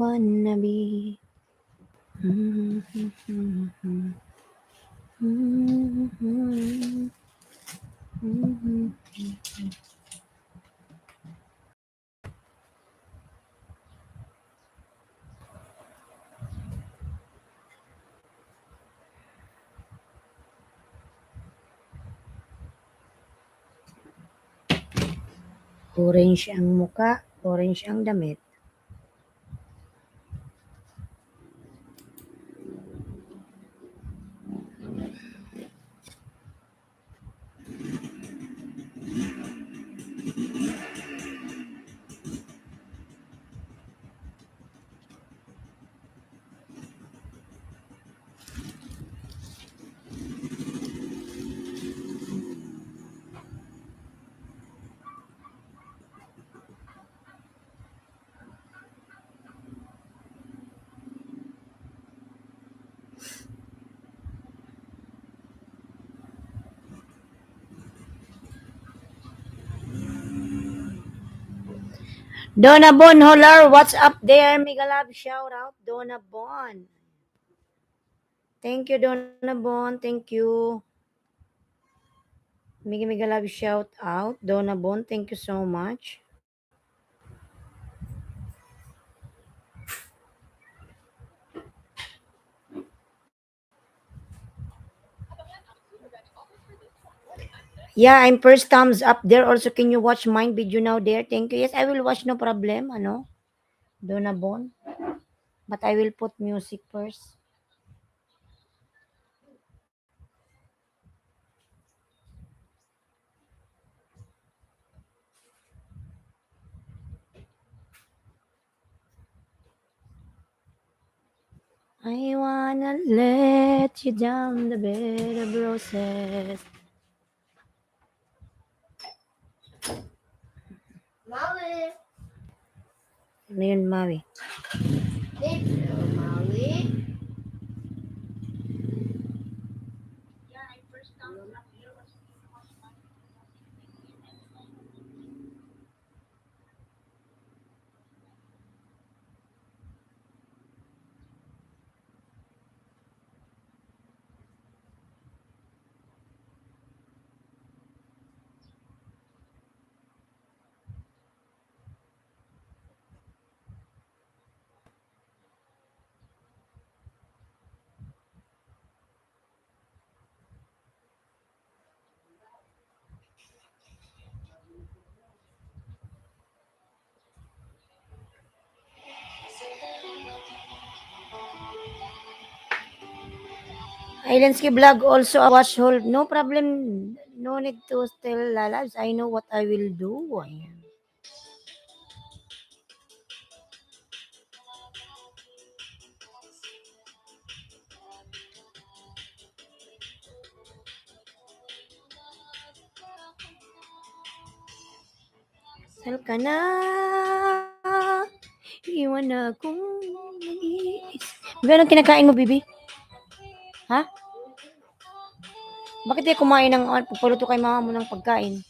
wanna be. Orange ang muka, orange ang damit. Donna Bon Holler, what's up there? Mega love shout out, Donna Bon. Thank you, Donna Bon. Thank you. Mega love shout out, Donna Bon. Thank you so much. Yeah, I'm first thumbs up there. Also, can you watch mine video now there? Thank you. Yes, I will watch, no problem. Ano? Donna Bon. But I will put music first. I wanna let you down the bed of roses. Maui. Ano yun, Maui? Little Maui. Islandsky vlog also a watch hold. No problem. No need to tell lalabs. I know what I will do. Ayan. Sal ka na. Iwan na akong nag-iis. Bibi, anong kinakain mo, Bibi? Ha? Bakit di kumain ng papaluto kay mama mo ng pagkain?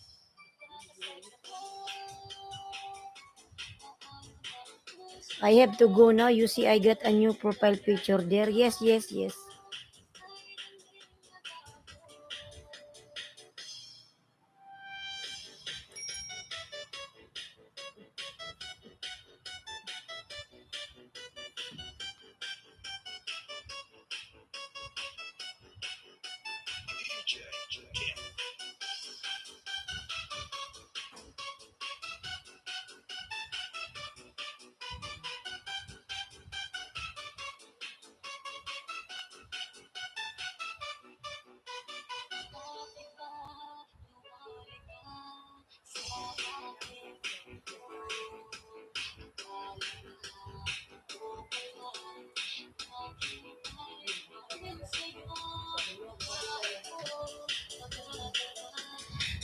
I have to go now. You see, I got a new profile picture there. Yes, yes, yes.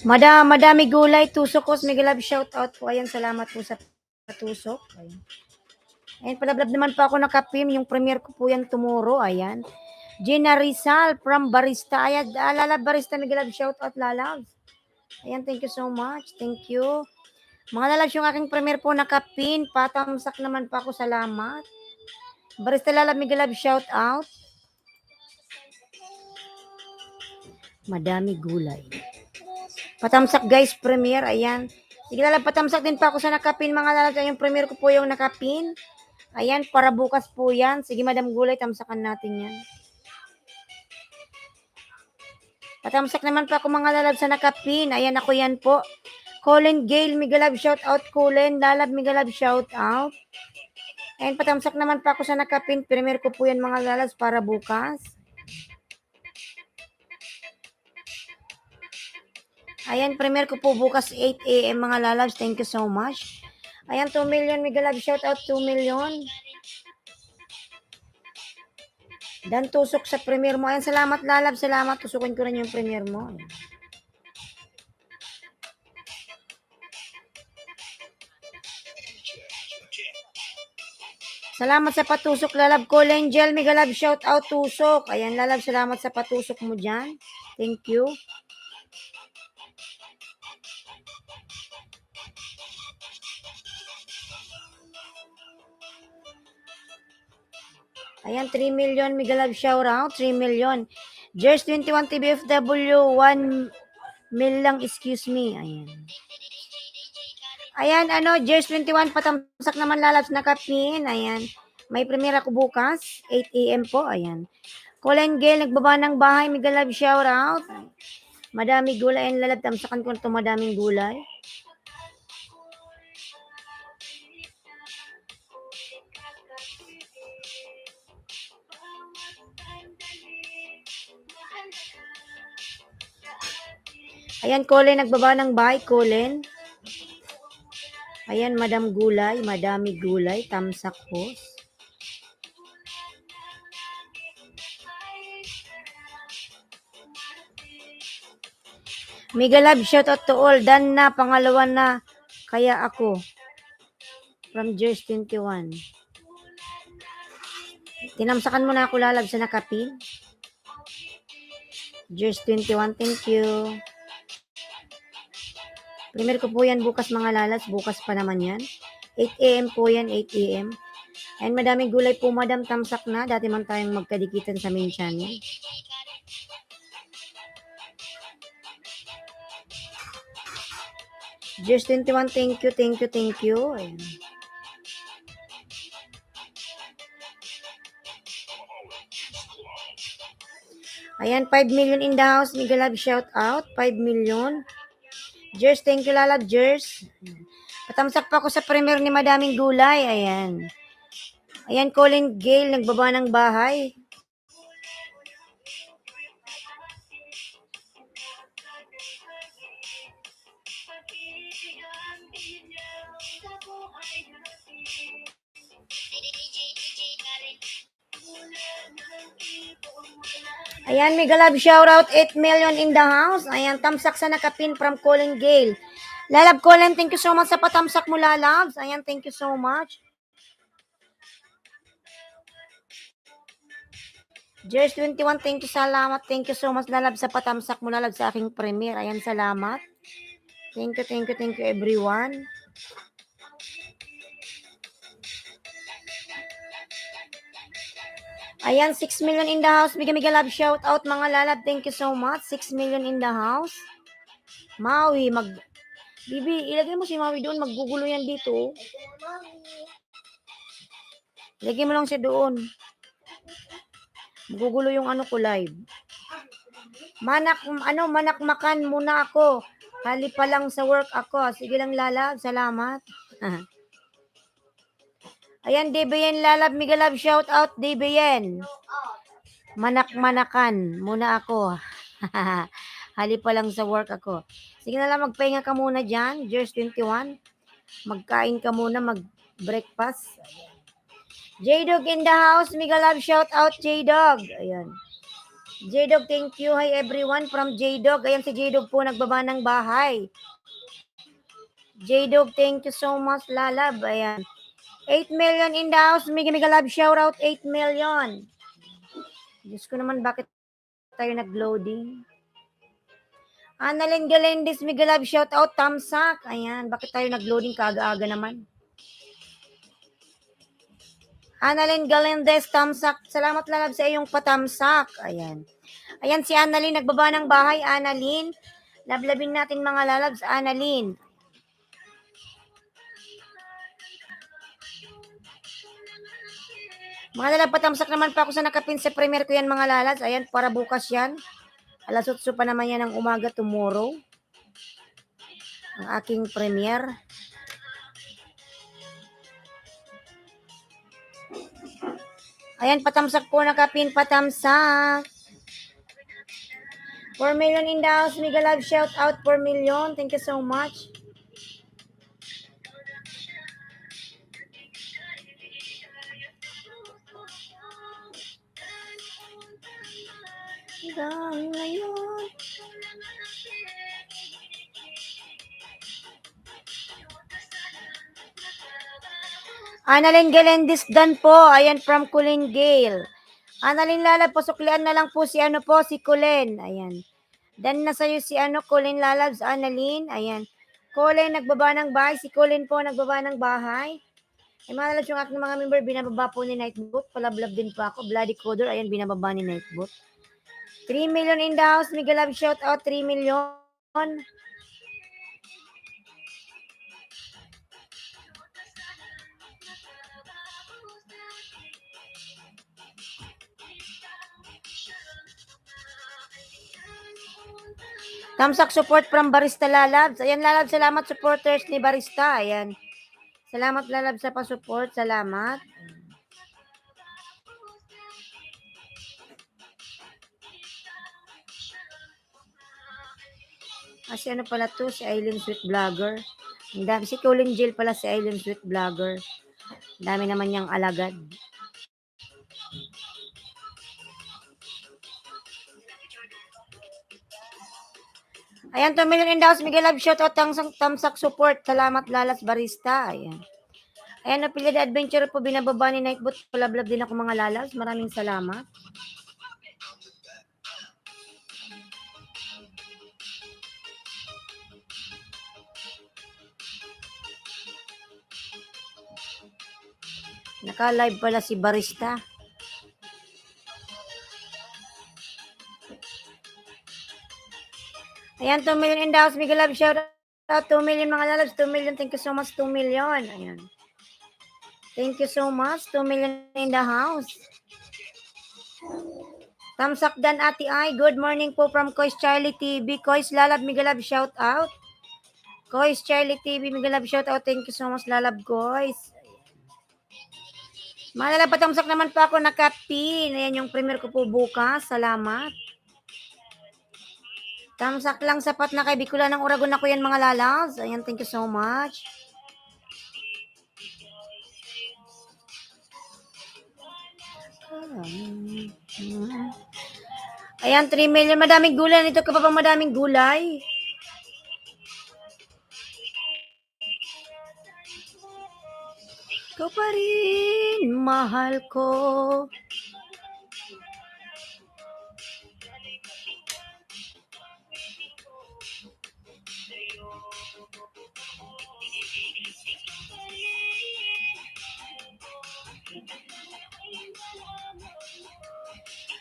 Madami gulay, tusok ko, mega love shout out po. Ayan, salamat po sa tusok. Ayan. Ayan, palablab naman po ako nakapim. Yung premiere ko po yan tomorrow. Ayan. Gina Rizal from Barista. Ayan, Lala Barista, mega love shout out, Lala. Ayan, thank you so much. Thank you. Mga lalabs, yung aking premier po nakapin. Patamsak naman pa ako. Salamat. Barista Lalab, mega love, shout out. Madami gulay. Patamsak guys, premier. Ayan. Sige lalab, patamsak din pa ako sa nakapin. Mga lalabs, yung premier ko po yung nakapin. Ayan, para bukas po yan. Sige Madam Gulay, tamsakan natin yan. Patamsak naman pa ako mga lalab sa nakapin. Ayan ako yan po. Colin Gale, mega love, shout out. Colin, Lalab, mega love, shout out. Ayan, patamsak naman pa ako sa nakapin. Premier ko po yan mga lalabs para bukas. Ayan, premier ko po bukas 8 a.m. mga lalabs. Thank you so much. Ayan, 2 million, mega love, shout out 2 million. Dan tusok sa premier mo. Ayan, salamat lalab, salamat. Tusukin ko rin yung premier mo. Ayan. Salamat sa patusok, lalab ko. Lenjel, mega love, shout out, tusok. Ayan, lalab, salamat sa patusok mo dyan. Thank you. Ayan, 3 million, mega love, shout out, 3 million. Jers 21 TBFW, 1 mil lang, excuse me. Ayan. Ayan, Jers 21, patamsak naman lalabs na kapin. Ayan. May premiere ako bukas, 8 a.m. po. Ayan. Colin Gale, nagbaba ng bahay. Mega love, shout out. Madami gulay and lalab. Tamsakan ko na ito, madaming gulay. Ayan, Colin, nagbaba ng bahay. Colin. Ayan, Madam Gulay. Madami gulay. Tamsak po. Mega love, shout out to all. Dan na, pangalawa na. Kaya ako. From Jers 21. Tinamsakan mo na ako lalab sa nakapin. Jers 21, thank you. Premier ko po yan bukas mga lalas. Bukas pa naman yan. 8 a.m. po yan, 8 a.m. And madaming gulay po, madam, tamsak na. Dati man tayong magkadikitan sa main channel. Jers 21, thank you, thank you, thank you. Ayan. Ayan, 5 million in the house. Mega love, shout out. 5 million. Jers, thank you, lalab, Jers. Patamsak pa ako sa premier ni madaming gulay. Ayan. Ayan, Colin Gale, nagbaba ng bahay. Ayan, mega love, shout out, 8 million in the house. Ayan, tamsak sa nakapin from Colin Gale. Lalab Colin, thank you so much sa patamsak mo, lalabs. Ayan, thank you so much. Jers 21, thank you, salamat. Thank you so much, lalab, sa patamsak mo, lalab, sa aking premiere. Ayan, salamat. Thank you, thank you, thank you, everyone. Ayan, 6 million in the house. Mega love, shout out mga lalab. Thank you so much. 6 million in the house. Maui, Bibi, ilagay mo si Maui doon. Maggugulo yan dito. Ilagay mo lang siya doon. Magugulo yung ko live. Manakmakan muna ako. Hali pa lang sa work ako. Sige lang lalab. Salamat. Ayan, DBN lalab. Mega love, shout out DBN. Manakan muna ako. Hali pa lang sa work ako. Sige na lang, magpahinga ka muna dyan. Jers 21. Magkain ka muna, mag-breakfast. J-Dog in the house. Mega love, shout out J-Dog. Ayan. J-Dog, thank you. Hi everyone from J-Dog. Ayan si J-Dog po, nagbaba ng bahay. J-Dog, thank you so much, lalab. Ayan. 8 million in the house. Mega love, shout out 8 million. Diyos ko naman, bakit tayo nag-loading? Annalyn Galendez, mega love shout out, tamsak. Ayan, bakit tayo nag-loading kaaga-aga naman? Annalyn Galendez, tamsak. Salamat lalab sa iyong patamsak. Ayan. Ayan si Annalyn, nagbaba ng bahay. Annalyn, lablabin natin mga lalabs. Annalyn. Mga lalab, patamsak naman pa ako sa nakapin sa premiere ko yan mga lalabs. Ayan, para bukas yan. Alas 8 pa naman yan ng umaga tomorrow. Ang aking premiere. Ayan, patamsak po nakapin, patamsak. 4 million in the house. Mega love shout out 4 million. Thank you so much. Hanggang ngayon. Annalyn Galendez dan po. Ayan, from Kulin Gale. Annalyn Lalab, pasuklian na lang po si ano po, si Kulin. Ayan. Dan na sa'yo si ano, Kulin Lalabs, Annalyn. Ayan. Kulin, nagbaba ng bahay. Si Kulin po, nagbaba ng bahay. Ay, mga lalabs yung aking mga member, binababa po ni Nightbot. Palablab din po ako. Bloody Coder, ayan, binababa ni Nightbot. 3 million in the house. Mega love shout out, 3 million. Tamsak support from Barista Lalabs. Ayan, Lalabs, salamat supporters ni Barista. Ayan. Salamat Lalabs sa pa-support. Salamat. Si ano pala to? Si Aileen Sweet Vlogger. Ang dami. Si Colin Jill pala si Aileen Sweet Vlogger. Ang dami naman niyang alagad. Ayan, 2 million in the house. Miguel Love shout out tamsak support. Salamat Lalas Barista. Ayan. Ayan, Napili the Adventure po binababa ni Nightbot. Palablab din ako mga Lalas. Maraming salamat. Naka-live pala si Barista. Ayan, 2 million in the house. Miguel Love shout out. 2 million mga lalabs. 2 million. Thank you so much. 2 million. Ayan. Thank you so much. 2 million in the house. Tamsak dan Ate Ay. Good morning po from Kois Charlie TV. Kois Lalab, Miguel Love shout out. Kois Charlie TV, Miguel Love shout out. Thank you so much Lalab Kois. Malala patamsak naman pa ako nakapin. Ayan yung premier ko po bukas. Salamat. Tamsak lang sapat na kay Bicula ng Uragon ako yan mga lalabs. Ayan, thank you so much. Ayan, 3 million. Madaming gulay. Nito ka pa bang madaming gulay? Ikaw pa rin, mahal ko.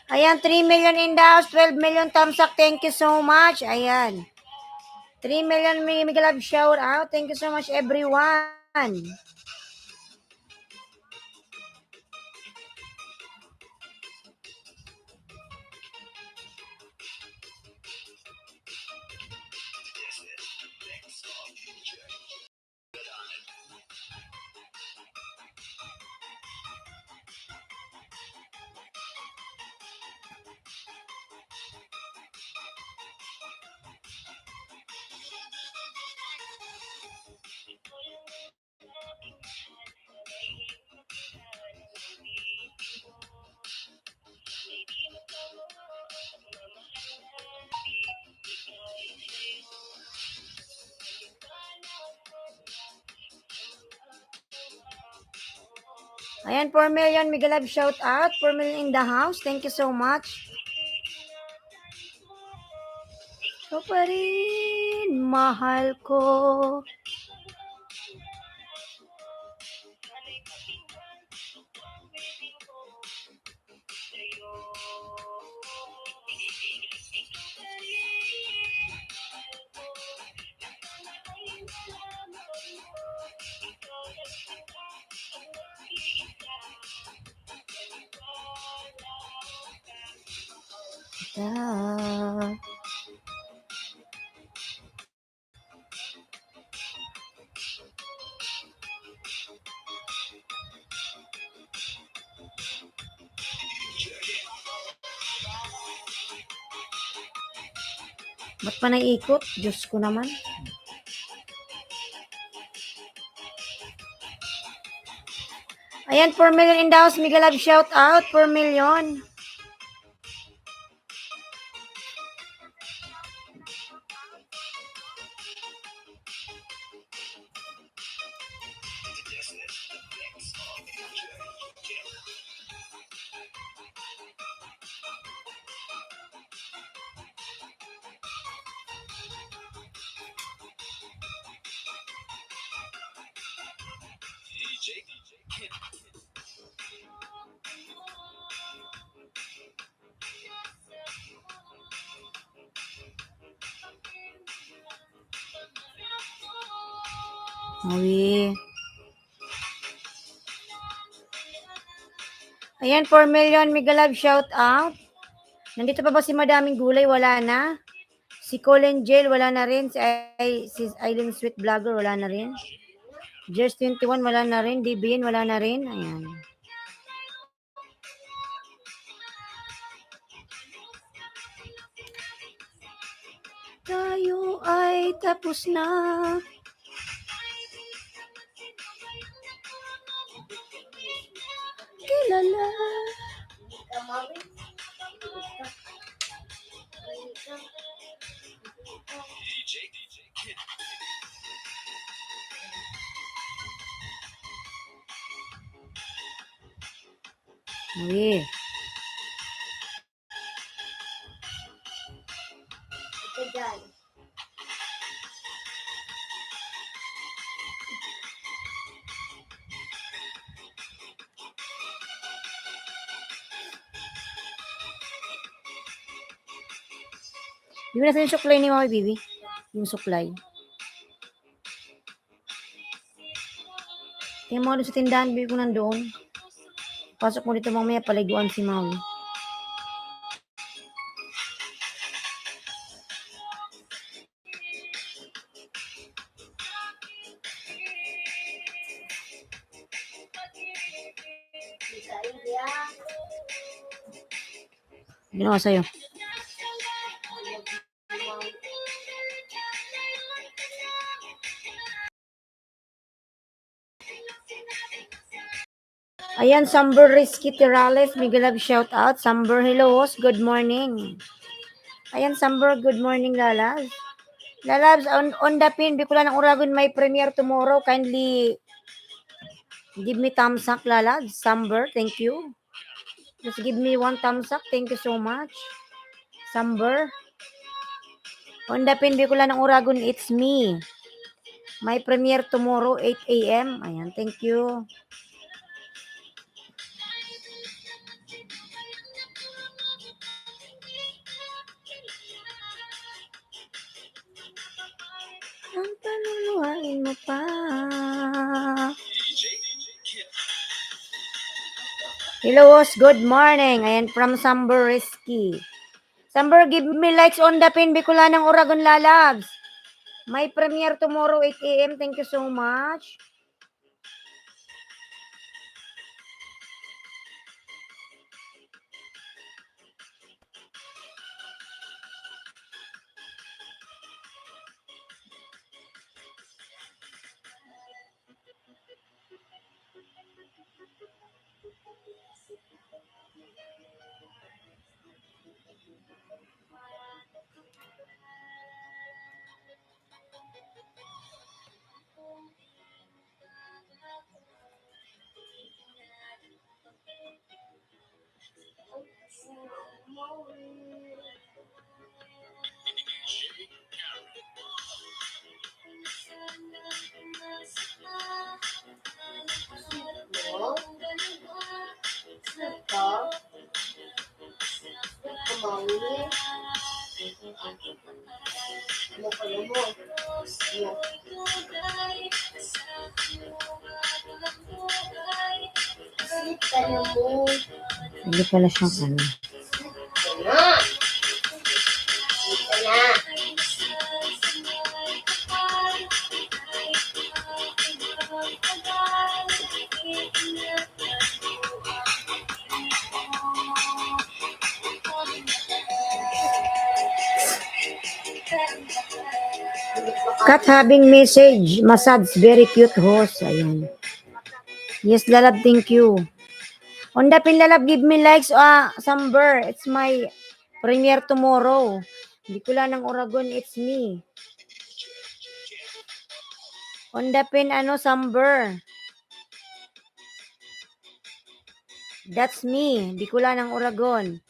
Ayan, 3 million in the house, 12 million thumbs up. Thank you so much. Ayan. 3 million Miguel Love shout out. Thank you so much everyone. Ayan, 4 million Miguel Love shout out. 4 million in the house. Thank you so much. Ikaw pa rin, mahal ko. Ah. Ba't pa naiikot? Diyos ko naman. Ayan, 4 million in the house. Miguel Love, shout out. 4 million. Uy. Ayan, 4 million. Miguel Love, shout out. Nandito pa ba si Madaming Gulay? Wala na. Si Colin Jail, wala na rin. Si Island Sweet Vlogger, wala na rin. Just 21, wala na rin. DBN, wala na rin. Ayan. Tayo ay tapos na. Kilala. Ikaw, Maui. Uy. Ito dyan. Di ba nasa yung suklay ni Mami Bibi? Yung suklay. Kaya mga doon sa tindahan, bili ko nandoon. Pasok mo dito mamaya, paliguan si Mami. Bisa India. Ginawa sa'yo. Ayan, Samber Risky Tirales, Miguel Love, shout out. Samber, hello, host, good morning. Ayan, Samber, good morning, Lalabs. Lalabs, on the pin, Bicolan ng Uragon, may premiere tomorrow. Kindly give me thumbs up, Lalabs. Samber, thank you. Just give me 1 thumbs up. Thank you so much. Samber. On the pin, Bicolan ng Uragon, it's me. My premiere tomorrow, 8 a.m. Ayan, thank you. Ang paluluhain mo pa. Hello, host. Good morning. Ayan, from Samber Risky. Samber, give me likes on the pin, Bicolan ng Uragon, Lalabs. My premiere tomorrow, 8 a.m. Thank you so much. Maui. Ano pala mo? Sleep ka na mo. Hindi pala siyang ano. Sleep ka na. Sleep ka na. Cat having message. Massage. Very cute host. Ayan. Yes, Lalab. Thank you. On the pin, Lalab, give me likes. Samber. It's my premiere tomorrow. Bicula ng Oragon. It's me. On the pin, Samber. That's me. Bicula ng Oragon.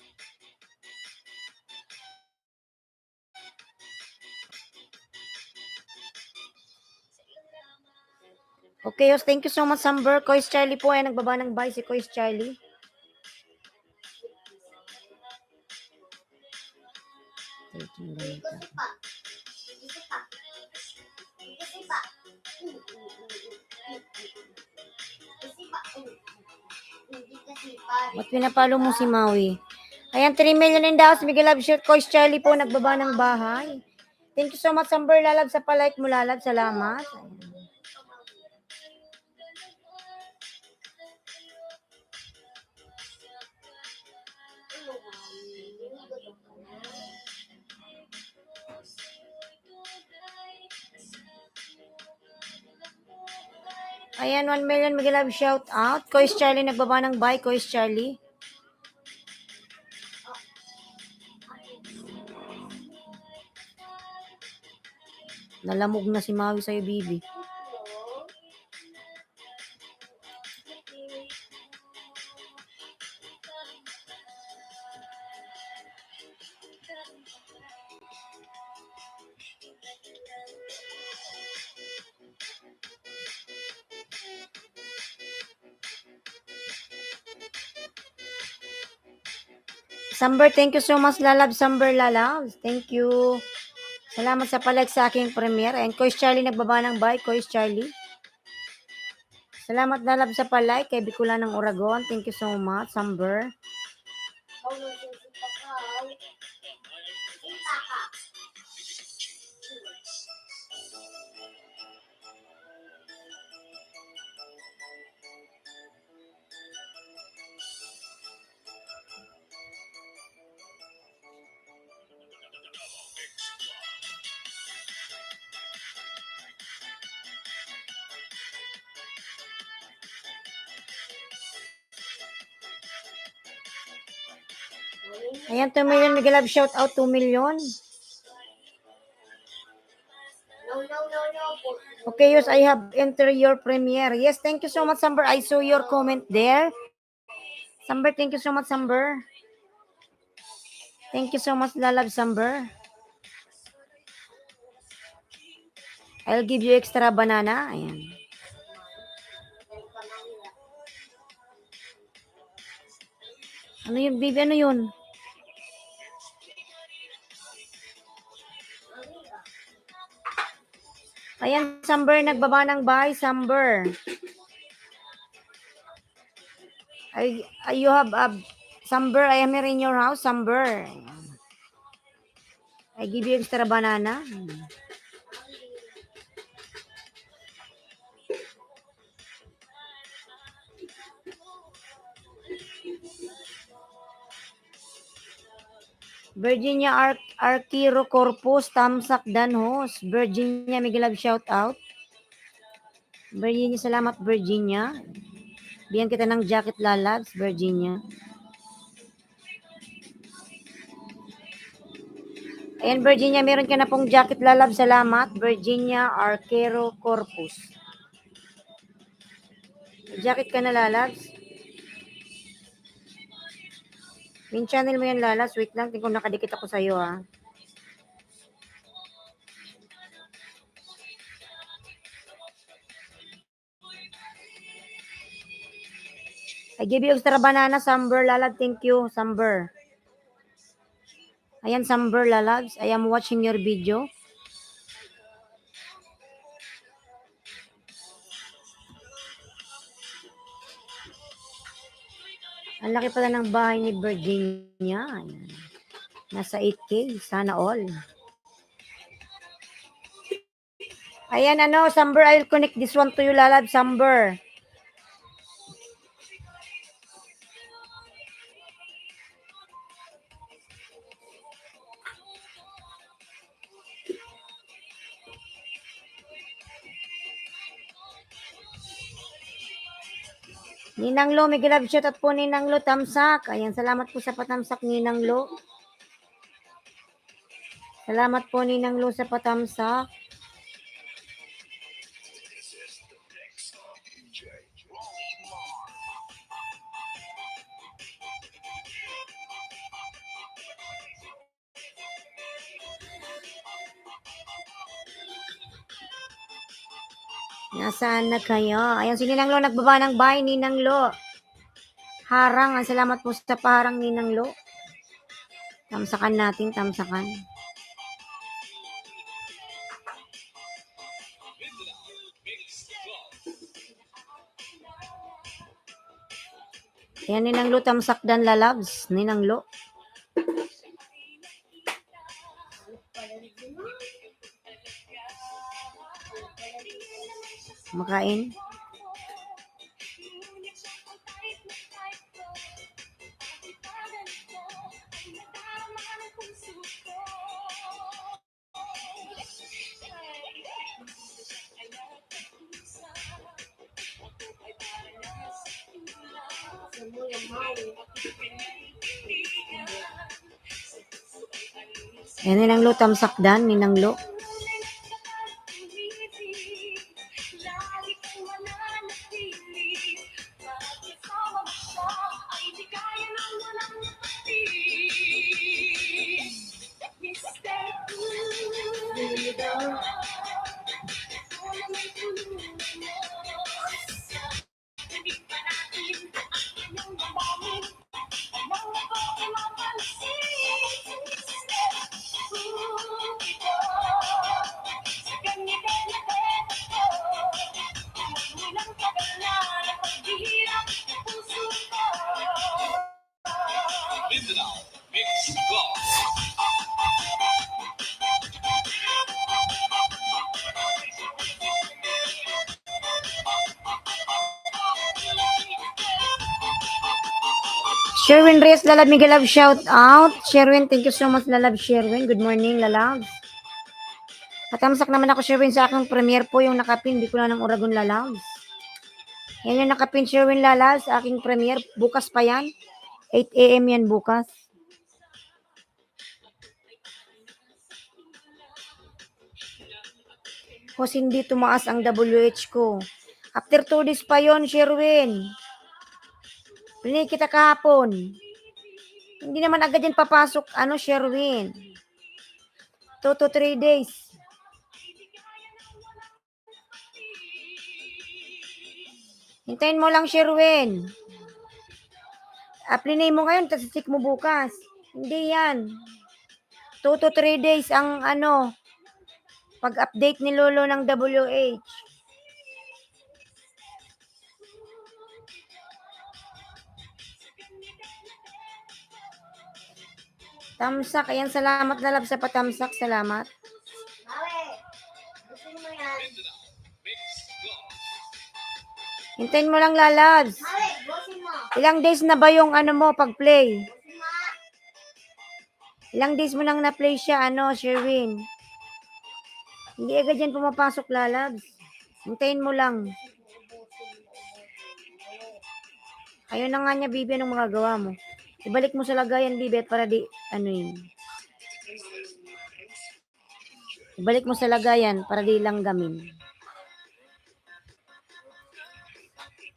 Okay, host. Thank you so much, Samber. Kois Charlie po. Ayan, nagbaba ng bye si Kois Charlie. Kasi pa. Kasi pa. Kasi pa. Kasi pa. Hindi kasi pa. Ba't pinapalo mo si Maui? Ayan, 3 million in the house. Miguel Love Shirt. Kois Charlie po, nagbaba ng bahay. Thank you so much, Samber. Lalab, sa palike mo, Lalab. Salamat. Ayan. Ayan, 1 million. Miguel Love shout out. Kois Charlie, nagbaba ng bahay. Kois Charlie. Nalamog na si Maui sa'yo, Bibi. Samber, thank you so much, Lalab. Samber, Lalab. Thank you. Salamat sa palag sa aking premiere. And Kois Charlie, nagbaba ng bye. Kois Charlie. Salamat, Lalab, sa palag kay Bicula ng Oragon. Thank you so much, Samber. Ayan, 2 million. Miguel Love, shout out 2 million. No. Okay, yes, I have entered your premiere. Yes, thank you so much, Samber. I saw your comment there. Samber, thank you so much, Samber. Thank you so much, Lalab, Samber. I'll give you extra banana. Ayan. Ano yun, baby? Ano yun? Ayan, Samber, nagbaba ng bahay, Samber. You have a Samber, I am here in your house, Samber. I give you extra banana. Virginia Arquiro Corpus, Tamsak Danhos. Virginia, Miguel Love, shout out. Virginia, salamat, Virginia. Bigyan kita ng jacket, Lalabs, Virginia. Ayan, Virginia, meron ka na pong jacket, Lalabs, salamat. Virginia Arquero Corpus. Jacket ka na, Lalabs. Min channel mo yan, Lalabs. Wait lang, tingnan kung nakadikit ako sa'yo, ha. I give you extra banana, Samber, Lalab. Thank you, Samber. Ayan, Samber Lalabs. I am watching your video. Ang laki pala ng bahay ni Virginia. Ayan. Nasa 8K. Sana all. Ayan, Samber, I'll connect this one to you, Lalab, Samber. Ninang Lo, may love shout out po Ninang Lo, tamsak. Ayan, salamat po sa patamsak, Ninang Lo. Salamat po Ninang Lo sa patamsak. Nasaan na kayo? Ayan, si Ninang Lo, nagbaba ng bahay, Ninang Lo. Harang, salamat po sa paharang, Ninang Lo. Tamsakan natin, tamsakan. Ayan, Ninang Lo, tamsak dan lalabs, Ninang Lo. Makain. Ayan, Ninang Lo, tamsak dan, Ninang Lo. Sherwin Reyes, Lalab, Miguel Love, shout out. Sherwin, thank you so much, Lalab, Sherwin. Good morning, Lalab. Katamsak naman ako, Sherwin, sa aking premiere po yung nakapin. Hindi ko na ng Uragon, Lalab. Yan yung nakapin, Sherwin, Lalab, sa aking premiere. Bukas pa yan. 8 a.m. yan bukas. Kung hindi tumaas ang WH ko. After 2 days pa yon, Sherwin. Pinay kita kahapon. Hindi naman agad yan papasok, Sherwin. 2 to 3 days. Hintayin mo lang, Sherwin. Aplinay mo ngayon, tapos check mo bukas. Hindi yan. 2 to 3 days ang pag-update ni Lolo ng WH. Tamsak. Ayan, salamat na love sa patamsak. Salamat. Hintayin mo lang, lalabs. Ilang days na ba yung mo pag-play? Ilang days mo lang na-play siya, Sherwin? Hindi agad yan pumapasok, lalabs. Hintayin mo lang. Ayaw na nga niya, Bibi, anong magagawa mo? Ibalik mo sa lagayan, Bibi, para di, Ibalik mo sa lagayan para di langgamin.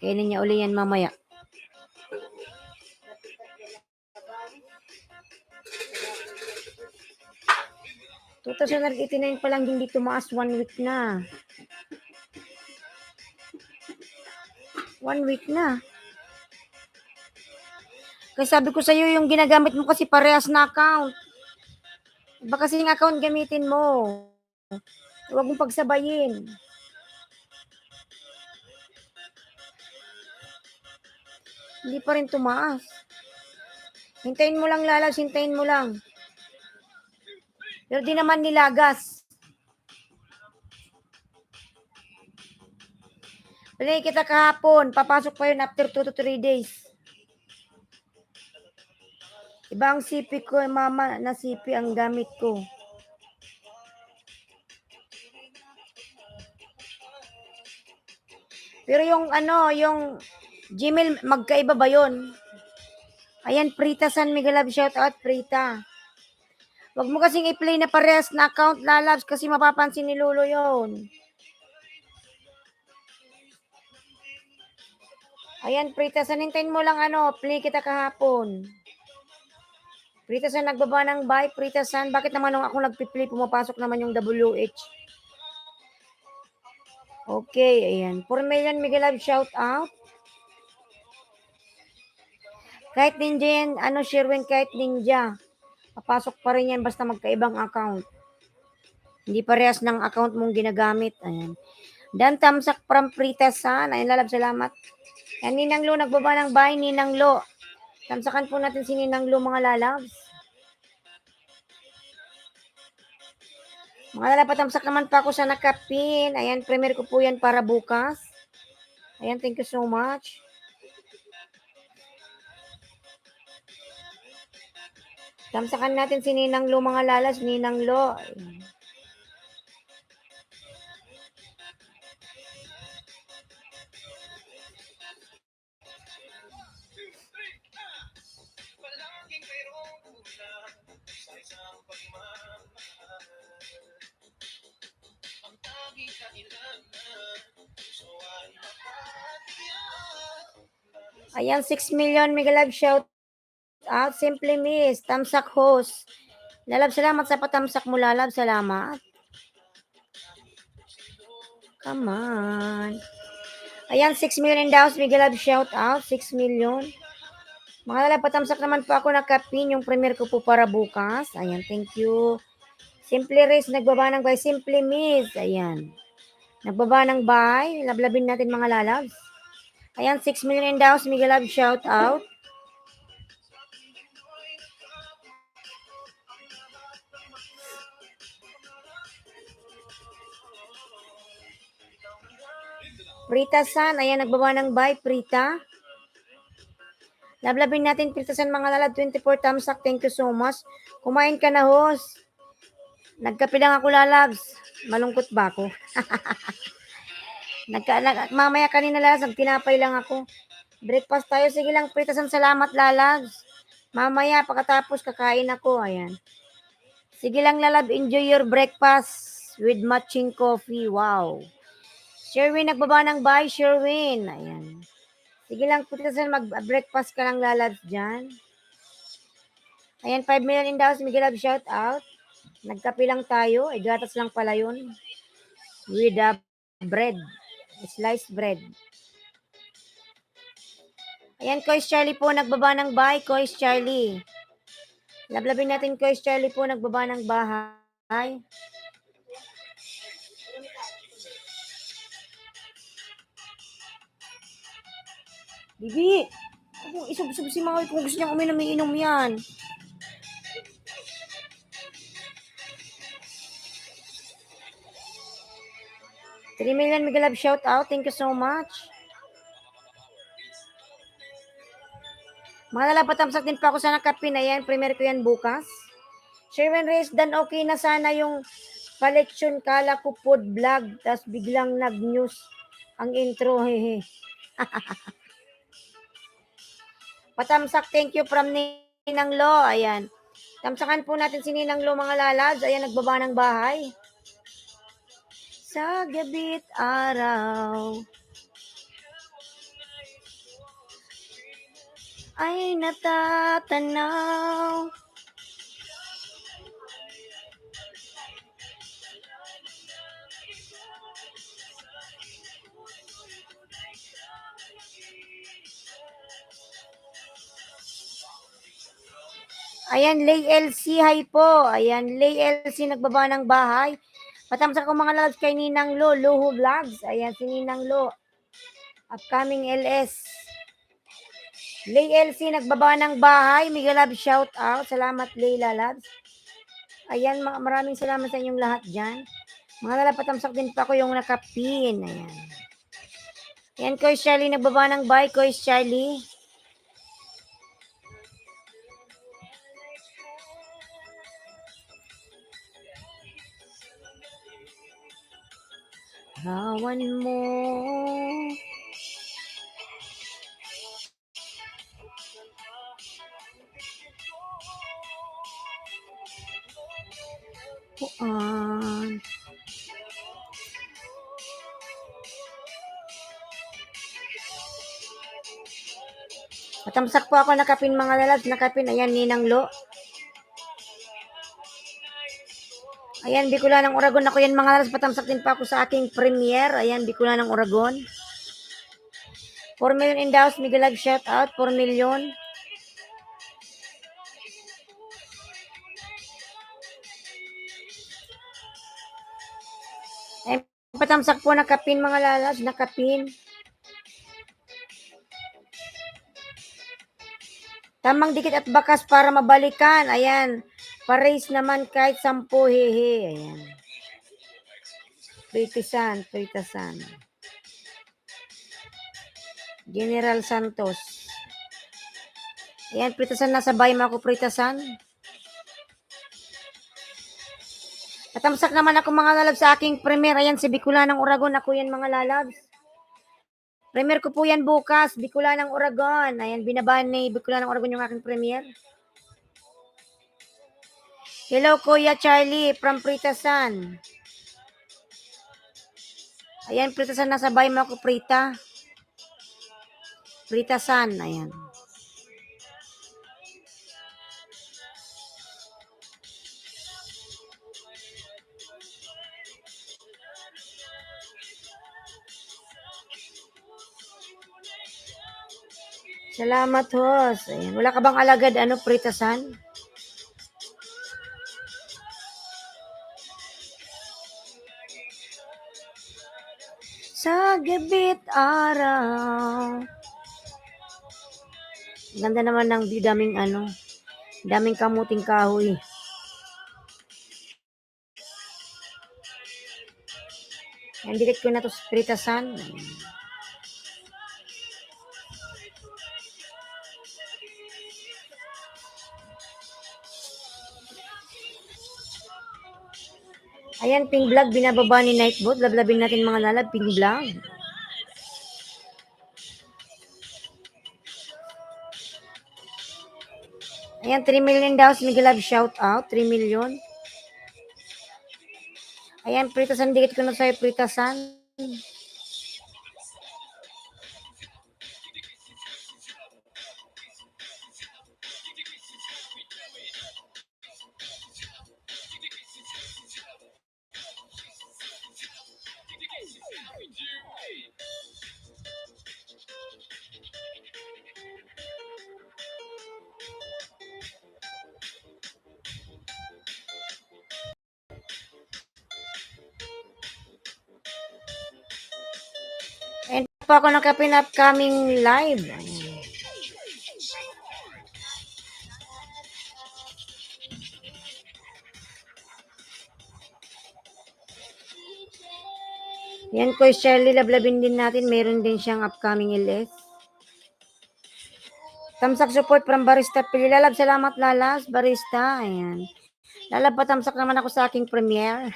Kainin niya uli yan mamaya. $2,089 pa lang, hindi tumaas 1 week na. 1 week na. Kasi sabi ko sa iyo, yung ginagamit mo kasi parehas na account. Iba kasing account gamitin mo. Huwag mong pagsabayin. Hindi pa rin tumaas. Hintayin mo lang, lalabs. Hintayin mo lang. Pero di naman nilagas. Play kita kahapon. Papasok pa yun after 2 to 3 days. Iba ang CP ko, mama, na CP ang gamit ko. Pero yung yung Gmail, magkaiba ba yun? Ayan, Prita San Miguel Love, shout out, Prita. Huwag mo kasing i-play na parehas na account, lalabs, kasi mapapansin ni Lolo yon. Ayan, Prita San, hintayin mo lang play kita kahapon. Prita San, nagbaba ng buy. Prita San, bakit naman nung ako nagpi-play, pumapasok naman yung WH? Okay, ayan. 4 million Miguel Love, shout out. Kahit ninja yan, Sherwin, kahit ninja. Papasok pa rin yan basta magkaibang account. Hindi parehas ng account mong ginagamit. Ayan. Dan Tamsak from Prita San. Ayan, lalab, salamat. Yan, Ninang Lo, nagbaba ng buy, Ninang Lo. Tamsakan po natin si Ninang Lo, mga lalabs. Mga lalab, patamsak naman pa ako sa nakapin. Ayan, premier ko po yan para bukas. Ayan, thank you so much. Tamsakan natin si Ninang Lo, mga lalas. Ninang Lo. Ayan. Ayan, 6 million Mega Live shout out. Simply Miss, Tamsak host. Lalab, salamat sa patamsak mo, lalab. Salamat. Come on. Ayan, 6 million in the house. Mega Live shout out. 6 million. Mga lalab, patamsak naman po ako nakapin. Yung premier ko po para bukas. Ayan, thank you. Simply Riz, nagbaba ng buy. Simply Miss. Ayan. Nagbaba ng buy. Lablabin natin, mga lalabs. Ayan, 6 million in the house. Mega Live shout out. Prita San, ayan, nagbaba ng buy, Prita. Lablabin natin, Prita San, mga lalab, 24 tamsak, thank you so much. Kumain ka na, host. Nagkape lang ako, lalabs. Malungkot ba ako? Mamaya kanina, lalabs, nagtinapay lang ako. Breakfast tayo, sige lang, Prita San, salamat, lalabs. Mamaya, pagkatapos, kakain ako, ayan. Sige lang, lalab, enjoy your breakfast with matching coffee, wow. Sherwin, nagbaba ng buy, Sherwin. Ayan. Sige lang, Prita San, mag-breakfast ka lang, lalabs dyan. Ayan, 5 million in the house, Miguel Love, shout out. Nagkape lang tayo, gatas lang pala yun. With the bread, sliced bread. Ayan, Kois Charlie po, nagbaba ng buy, Kois Charlie. Lablabin natin, Kois Charlie po, nagbaba ng bahay. Bibi, kung isub-sub si Maui kung gusto niyang uminom yan. $3 million, Miguel Love, shout out. Thank you so much. Mga lalapatamsak din pa ako sa nakapin. Ayan, premier ko yan bukas. Sherwin Reyes, dan okay na sana yung collection kala ko food vlog. Tapos biglang nag-news ang intro. Hehe. Patamsak, thank you from Ninang Lo. Ayan. Tamsakan po natin si Ninang Lo, mga lalads. Ayan, nagbaba ng bahay. Sa gabit araw ay natatanaw. Ayan, Lay LC, hi po. Ayan, Lay LC, nagbaba ng bahay. Patamsak ko mga lalabs kay Ninang Lo, Loho Vlogs. Ayan, si Ninang Lo. Upcoming LS. Lay LC, nagbaba ng bahay. Mega Love, shout out. Salamat, Lay Lalabs. Ayan, maraming salamat sa inyong lahat dyan. Mga lalab, patamsak din pa ko yung nakapin. Ayan. Ayan, Koy Charlie, nagbaba ng bahay. Koy Charlie. Hawan mo. Puan. Patamsak po ako nakapin mga lalabs. Nakapin. Ayan, Ninang Lo. Ayan, Bicolanang Oragon. Ako yan mga lalabs. Patamsak din pa ako sa aking premiere. Ayan, Bicolanang Oragon. 4 million in the house. Mega Love, shout out. 4 million. Ayan, patamsak po nakapin mga lalabs. Nakapin. Tamang dikit at bakas para mabalikan. Ayan. Pa-raise naman kahit 10 hehe. Ayan. Pritisan. General Santos. Ayan, Pritasan, nasa bahay mo ako, Pritasan. Patamsak naman ako mga lalabs sa aking premiere. Ayan, si Bicolanang Oragon. Ako yan mga lalabs. Premiere ko po yan bukas. Bicolanang Oragon. Ayan, binabaan ni Bicolanang Oragon yung aking premiere. Hello, Kuya Charlie from Pritasan. Ayan, Pritasan, nasa bahay mo ako, Pritasan, ayan. Salamat, host. Ayan. Wala ka bang alagad, Pritasan? Sa gabi't araw. Ganda naman ng daming kamuting kahoy. Ayan, direct ko na to sa Pritasan. Ayan, Pink Vlog, binababa ni Nightbot. Lablabin natin mga lalab, Pink Vlog. Ayan, 3 million daw. Mega Love, shout out. 3 million. Ayan, Pritasan, dikit ko na sa'yo, Pritasan. And pa ako nakapin upcoming live. Yan, Koy Shirley, lablabin din natin. Meron din siyang upcoming LS. Tamsak support from Barista Pili. Lalab, salamat Lalas, Barista. Ayan. Lalab, patamsak naman ako sa aking premiere.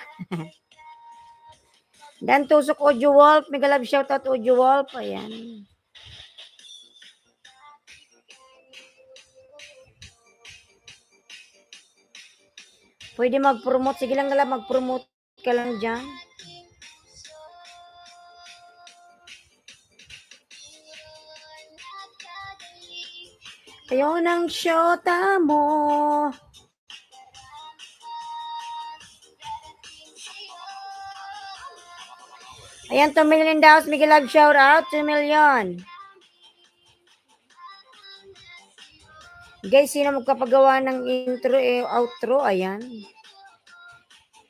Dan Tusok Audio Wolf. Mega Love, shoutout Audio Wolf. Ayan. Pwede mag-promote. Sige lang Lalab, mag-promote ka lang dyan. Kayo ng shota mo. Ayan, 2 million daw. Mega Love, shout out. 2 million. Guys, sino magpapagawa ng intro outro? Ayan.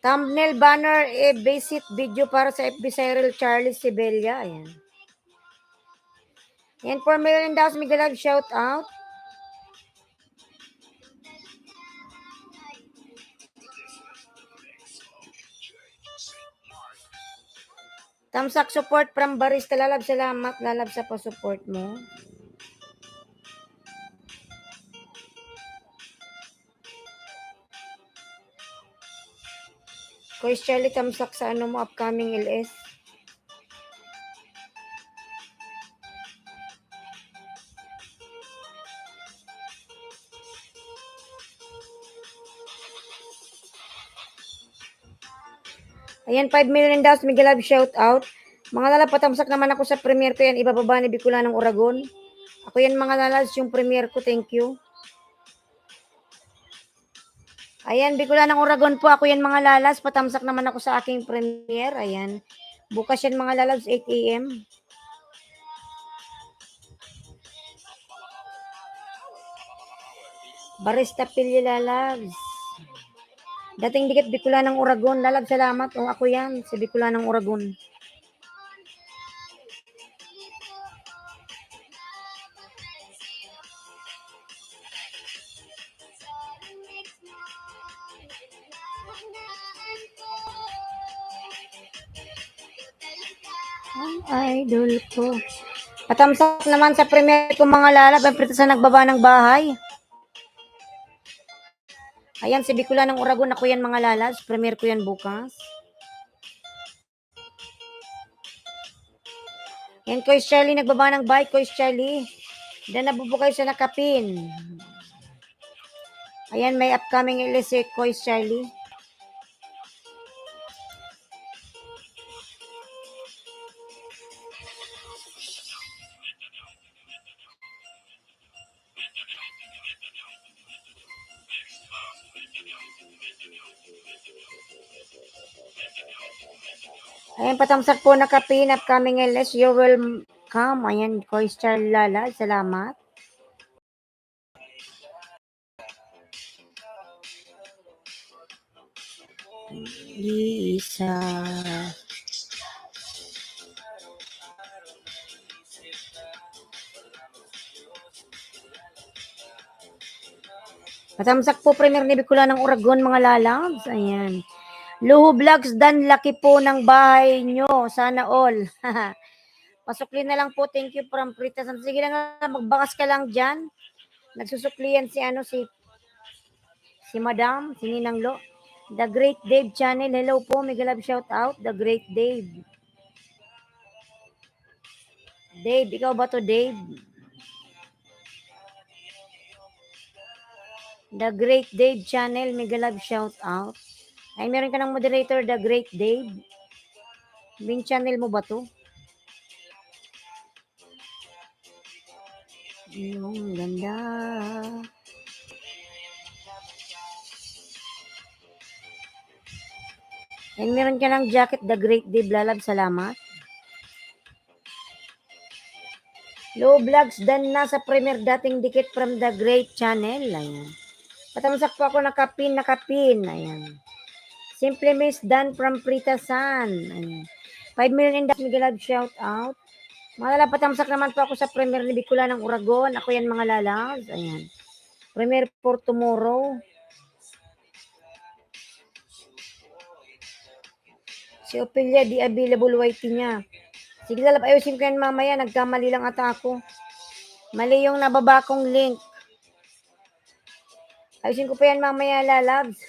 Thumbnail, banner, basic video para sa FB Cyril Charlie Sibelia. Ayan. Yan, 4 million daw. Miguel Love, shout out. Tamsak support from Barista Lalab. Salamat, Lalab, sa pa-support mo. Kuya Charlie, tamsak sa ano mo, upcoming LS. Ayan, 5 million daw. Miguel Love, shout out. Mga lalab, patamsak naman ako sa premiere ko yan. Ibababa ni Bicola ng Oragon. Ako yan mga lalabs, yung premiere ko. Thank you. Ayan, Bicola ng Oragon po. Ako yan mga lalas. Patamsak naman ako sa aking premiere. Ayan. Bukas yan mga lalabs, 8 a.m. Barista Pilya lalabs. Dating dikit Bicola ng Oragon. Lalab, salamat. O ako yan, si Bicola ng Oragon. Ang idol ko. Patamsak naman sa premiere ko mga lalab. Ang prito sa nagbaba ng bahay. Ayan, si Bicola ng Oragon. Ako yan mga lalabs. Premiere ko yan bukas. Yan, Koy Charlie. Nagbaba ng bahay. Koy Charlie. Dan nabubukay sa nakapin. Ayan, may upcoming LS Koy Charlie. Ayan, patamsak po na kapin, upcoming LS, you will come. Ayan, Koy Charlie Lala, salamat. Isa. Patamsak po premier ni Bicola ng Oragon mga lalabs. Ayan. Luho Vlogs dan laki po ng bahay nyo. Sana all. Pasukli na lang po. Thank you from Pritas. Sige lang, magbakas ka lang dyan. Nagsusuklian si Madam, si Ninang Lo. The Great Dave Channel. Hello po. Miguel Love, shout out. The Great Dave. Dave, ikaw ba to, Dave? The Great Dave Channel, Miguel Love, shout out. Ay, meron ka ng moderator, The Great Dave. Main channel mo ba to? Yung ganda. Ay, meron ka ng jacket, The Great Dave, Lalab, salamat. Low vlogs, dan nasa premier dating dikit from The Great Channel. Ayan. Patamsak po ako nakapin. Ayan. Simple Miss Dan from Pritasan. Ayan. 5 million dapat Miguel Love, shout out. Mga lalab, patamsak naman po ako sa premier ni Bicola ng Oragon. Ako yan mga lalabs. Ayan. Premier for tomorrow. Si Ophelia, di available whitey niya. Sige lalab, ayusin ko yan mamaya. Nagkamali lang ata ako. Mali yung nababa kong link. Ayusin ko pa yan mamaya, lalabs.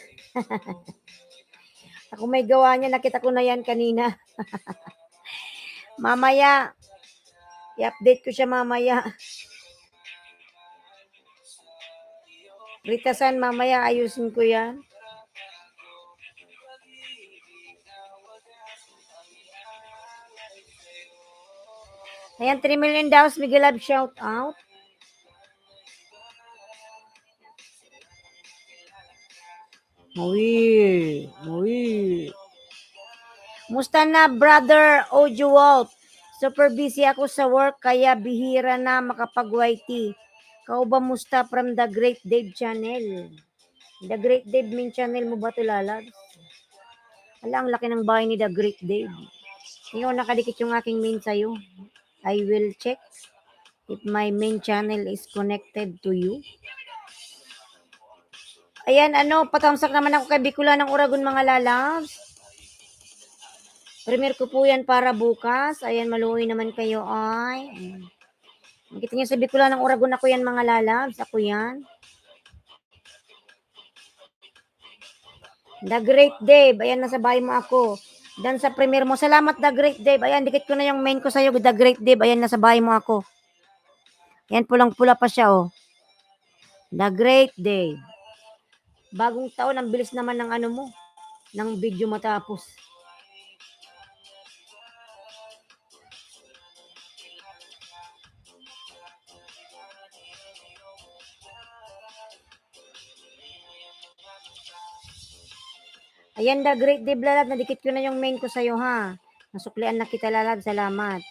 Ako may gawa niya. Nakita ko na yan kanina. Mamaya. I-update ko siya mamaya. Ritasan, mamaya ayusin ko yan. Ayan, 3 million daw. Miguel Love, shout out. Uy. Musta na, brother Ojo Wolf? Super busy ako sa work, kaya bihira na makapag-YT. Kauba musta from the Great Dave channel. The Great Dave main channel mo ba ito, lalabs? Ala, ang laki ng bahay ni The Great Dave. Ngayon nakadikit yung aking main sa'yo. I will check if my main channel is connected to you. Ayan, patamsak naman ako kay Bicula ng Uragon, mga lalabs. Premier ko po yan para bukas. Ayan, maluoy naman kayo, ay. Ayan. Nakita niyo sa Bicula ng Uragon, ako yan, mga lalabs. Ako yan. The Great Dave. Ayan, nasa bahay mo ako. Dan sa premier mo. Salamat, The Great Dave. Ayan, dikit ko na yung main ko sa'yo. The Great Dave. Ayan, nasa bahay mo ako. Ayan, pulang-pula pa siya, oh. The Great Dave. Bagong taon, ang bilis naman ng mo. Ng video matapos. Ayan, The Great Dave, lalab. Nadikit ko na yung main ko sa'yo, ha. Nasuklian na kita, lalab. Salamat.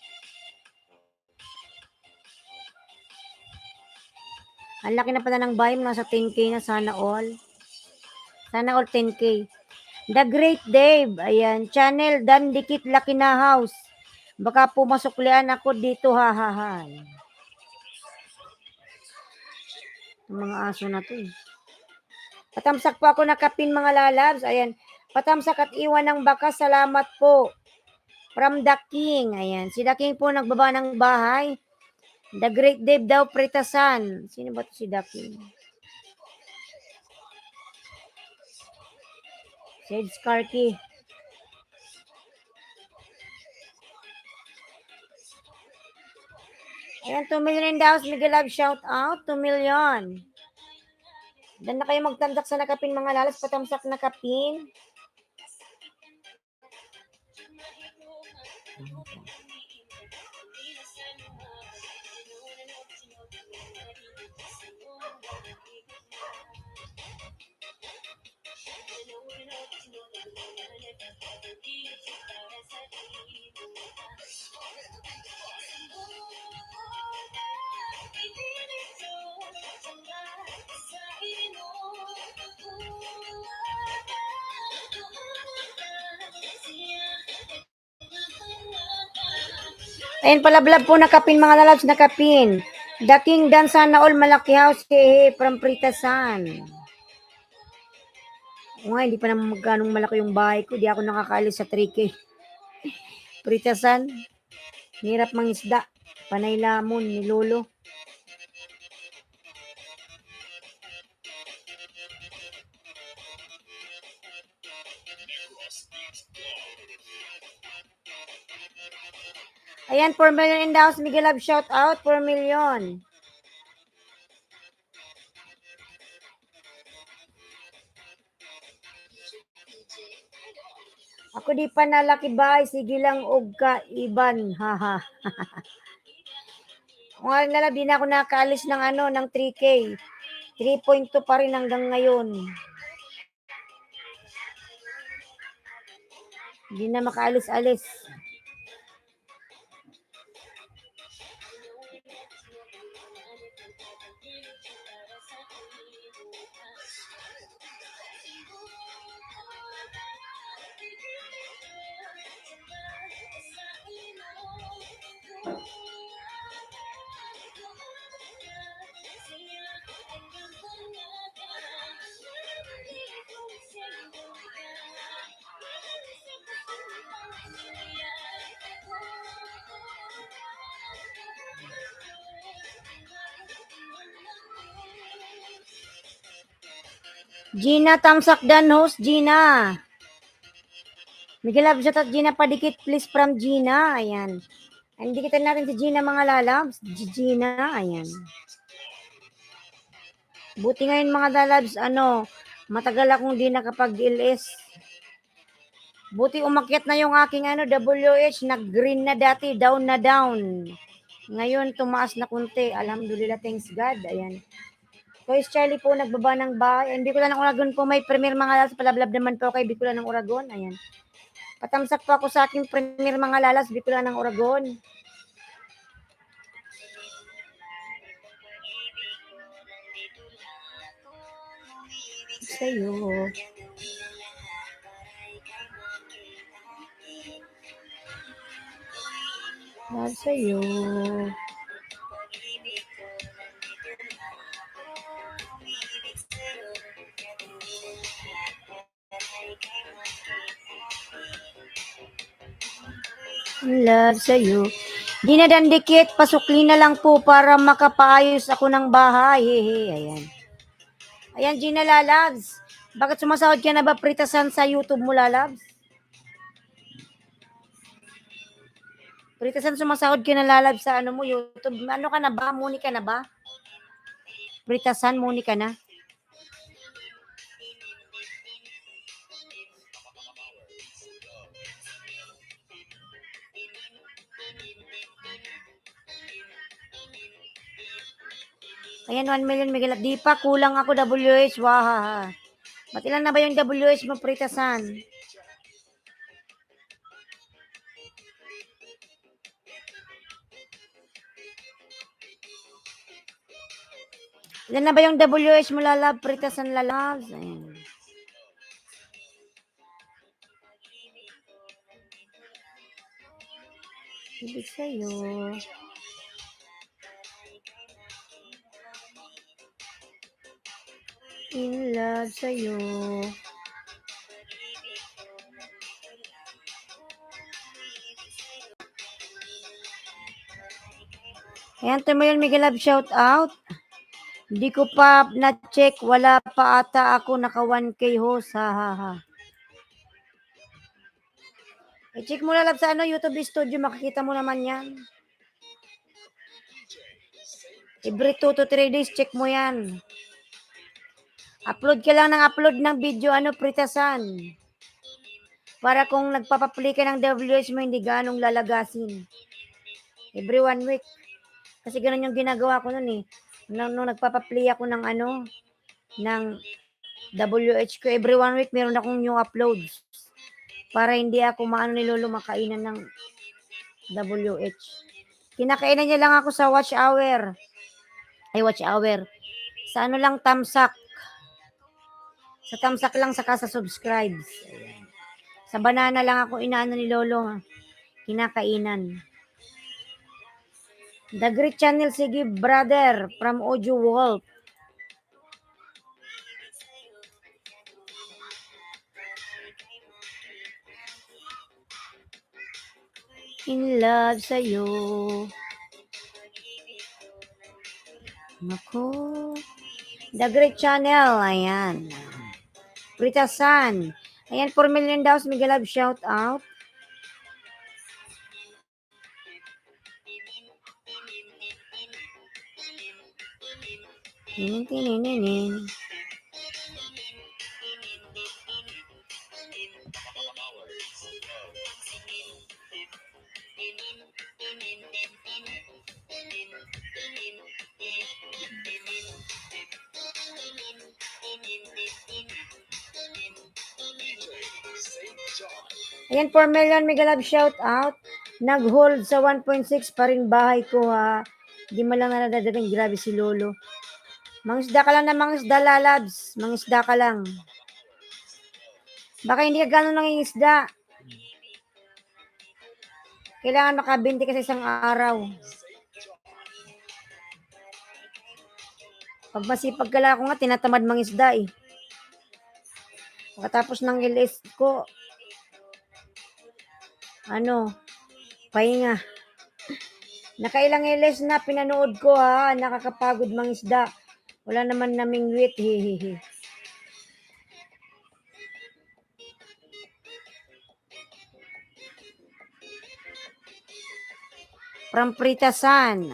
Ang laki na pala ng bahay mo. Nasa 10K na. Sana all. Sana all 10K. The Great Dave. Ayan. Channel Dan Dikit Laki na House. Baka pumasuklian ako dito, ha, ha, ha. Ang mga aso na to, eh. Patamsak po ako nakapin, mga lalabs. Ayan. Patamsak at iwan ng bakas. Salamat po. From the King. Ayan. Si the King po nagbaba ng bahay. The Great Dave daw, pritasan. Sino ba to si the King? Sage Skarky. Ayan, 2 million in the house. Miguel Love, shout out. 2 million. Dan na kayo magtandak sa nakapin, mga lalas. Patamsak nakapin. Ayan, palablab po nakapin, mga lalabs, nakapin. The King Dan sana all malaki house from pritasan. O nga, hindi pa naman magkanong malaki yung bahay ko. Di ako nakakaalis sa 3K. Pritasan. Hirap mangisda. Panay lamon ni Lolo. Ayan, 4 million in the house. Miguel Love, shout out. 4 million. Ako di pa nalaki bahay. Sige lang, og ka, iban. Haha. Ngayon na lang, di na ako nakaalis ng ng 3K. 3.2 pa rin hanggang ngayon. Hindi na makaalis-alis. Gina, tamsak dan host, Gina. Miguel Love, shout out Gina, padikit please from Gina. Ayan. Hindi kita natin si Gina, mga lalabs. Gina, ayan. Buti ngayon, mga lalabs, matagal akong di nakapag-LS. Buti umakyat na yung aking WH, nag-green na dati, down na down. Ngayon, tumaas na kunti. Alhamdulillah, thanks God. Ayan. Toys Charlie po, nagbaba ng bahay. Hindi ko lang ng Uragon po, may premier, mga lalas. Palablab naman po kay Bicula ng Uragon. Ayan. Patamsak po ako sa aking premier, mga lalas. Bicula ng Uragon. sa'yo. Love sa'yo. Love sa'yo. Di na dandikit, pasukli na lang po para makapaayos ako ng bahay. Ayan. Ayan, Gina Lalabs. Bakit sumasahod ka na ba pritasan sa YouTube mo, Lalabs? Pritasan sumasahod ka na, Lalabs, sa ano mo, YouTube. Ano ka na ba? Muni ka na ba? Pritasan, muni ka na? Ayan, 1 million Miguel. Di pa, kulang ako WH. Wahaha. Ba't ilan na ba yung WH mo, pritasan? Ilan na ba yung WH mo, Lalab? Pritasan, Lalabs. Ayan. Ibig sa'yo. In love sa'yo. Ayan, Tumayon Miguel Love, shout out. Hindi ko pa na-check. Wala pa ata ako naka 1K host. Ha, ha, ha. I-check mo, Lalab, sa ano, YouTube Studio. Makikita mo naman yan. Every 2 to 3 days, check mo yan. Upload ka lang ng upload ng video, ano, pritasan. Para kung nagpapaplay ka ng WH mo, hindi ganong lalagasin. Every 1 week. Kasi ganun yung ginagawa ko nun eh. Nung nagpapaplay ako ng ano, ng WH ko, every 1 week meron akong new uploads. Para hindi ako maano ni Lolo makainan ng WH. Kinakainan niya lang ako sa watch hour. Watch hour. Sa ano lang, tamsak. Sa tamsak lang saka sa subscribes. Ayan. Sa banana lang ako inaano ni Lolo. Kinakainan. The Great Channel, sige brother, from Audio Wolf. In love sa'yo. Naku. The Great Channel, ayan. Pritasan. Ayan, 4 million daw, Miguel Love, shout out. Tinin. Ayan, 4 million, Miguel Love, shout out. Nag-hold sa 1.6 pa rin bahay ko ha. Di mo lang nadadating, grabe si Lolo. Mangisda ka lang na mangisda, Lalabs. Mangisda ka lang. Baka hindi ka gano'n nangingisda. Kailangan makabinti ka sa isang araw. Pag masipag ka lang ako nga, tinatamad mangisda eh. Pagkatapos ng LS ko, pahinga. Nakailang LS na pinanood ko ha, nakakapagod mangisda. Wala naman naming wit, hehehe. From Pritasan.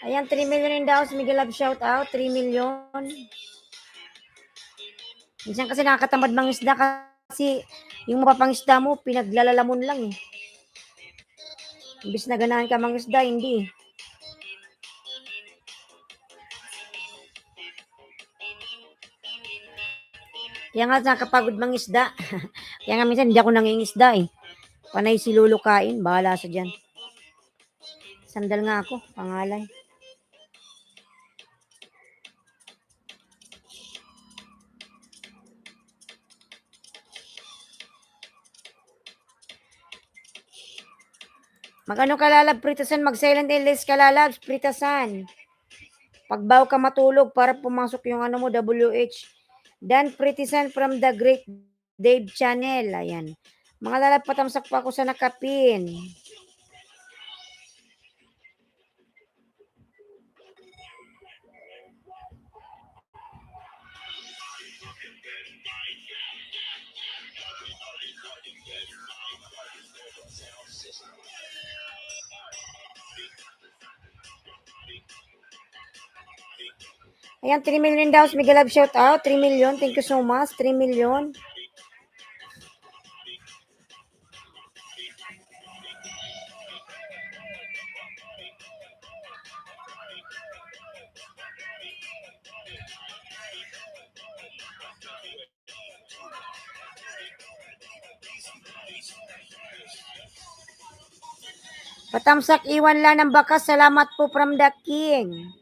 Ayan, 3 million in the house. Miguel Love, shout out. 3 million. Minsan kasi nakakatamad mangisda kasi yung mapapangisda mo, pinaglalalamon lang eh. Imbis na ganahan ka mangisda, hindi. Kaya nga nakakapagod mangisda. Kaya nga minsan hindi ako nangingisda eh. Panay si Lolo kain, bahala sa dyan. Sandal nga ako, pangalay. Magano ka lalab, pritasan, mag-silent LS ka lalabs, pritasan. Pagbaw ka matulog para pumasok yung ano mo, WH. Dan pritisan from the Great Dave Channel. Ayan. Mga lalab, patamsak pa ako sa nakapin. Ayan, 3 million daw. Mega love shout out. 3 million. Thank you so much. 3 million. Patamsak iwan lang ng bakas. Salamat po from the King.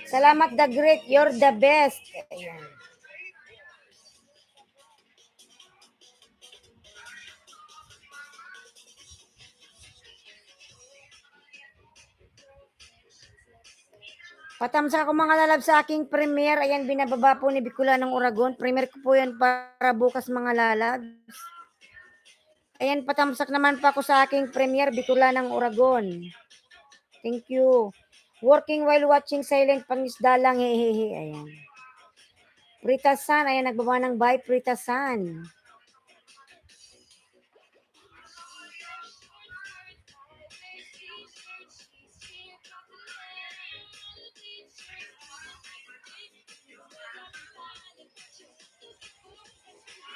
Salamat the great. You're the best. Ayan. Patamsak ako mga lalab sa aking premiere. Ayan, binababa po ni Bicula ng Uragon. Premiere ko po yan para bukas mga lalabs. Ayan, patamsak naman pa ako sa aking premiere, Bicula ng Uragon. Thank you. Working while watching silent pangisda lang. Hehehe. Ayan. Pritasan. Ayan, nagbaba ng bye. Pritasan.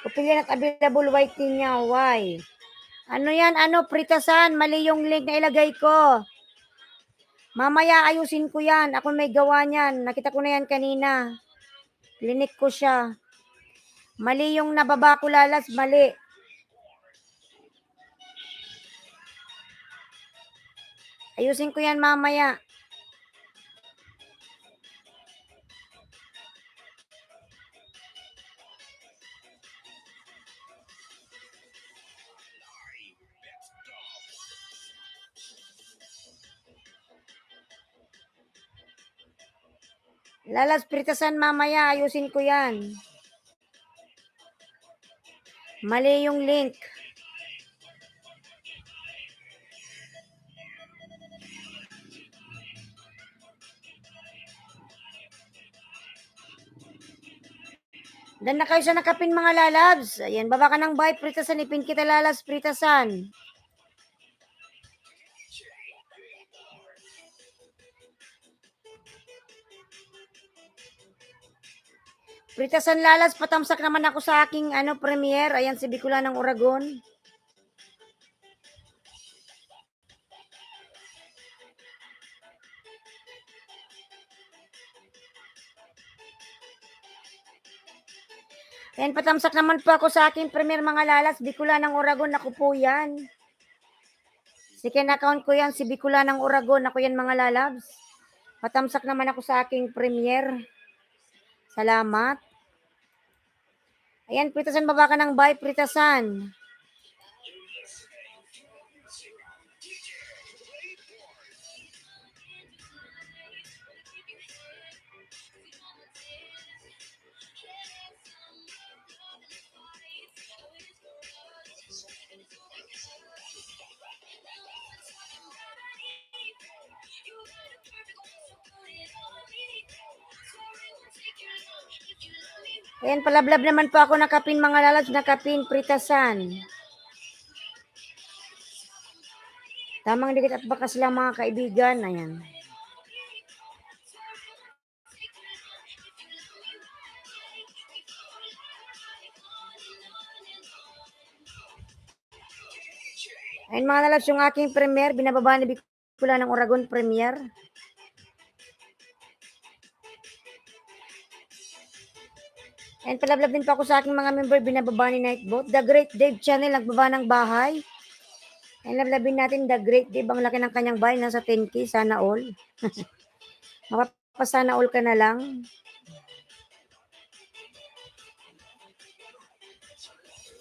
Opinion at available waiting niya. Why? Ano yan? Ano? Pritasan. Mali yung link na ilagay ko. Mamaya ayusin ko yan. Ako may gawa niyan. Nakita ko na yan kanina. Linik ko siya. Mali yung nababa ko lalas. Mali. Ayusin ko yan mamaya. Lalas, pritasan mamaya. Ayusin ko yan. Mali yung link. Dan na kayo sa nakapin mga lalabs. Ayan, baba ka ng bye. Pritasan, ipin kita lalas. Pritasan. Pritasan lalas, patamsak naman ako sa aking premiere. Ayan, si Bicula ng Uragon. Ayan, patamsak naman po ako sa aking premiere mga lalas. Bicula ng Uragon, ako po yan. Second account ko yan, si Bicula ng Uragon. Ako yan mga lalabs. Patamsak naman ako sa aking premiere. Salamat. Ayan, pritasan, baba ka ng bye, pritasan. Ayan, palablab naman po ako nakapin mga lalabs, nakapin, pritasan. Tamang dikit at bakas lang mga kaibigan. Ayan. Ayan mga lalabs, yung aking premiere, binababa ni Bicula. Wala ng Uragon Premier. And palablab din pa ako sa aking mga member, binababa ni Nightbot. The Great Dave Channel, nagbaba ng bahay. And lablabin natin, The Great Dave, ang laki ng kanyang bahay, nasa 10K, sana all. Mapapasana all ka na lang.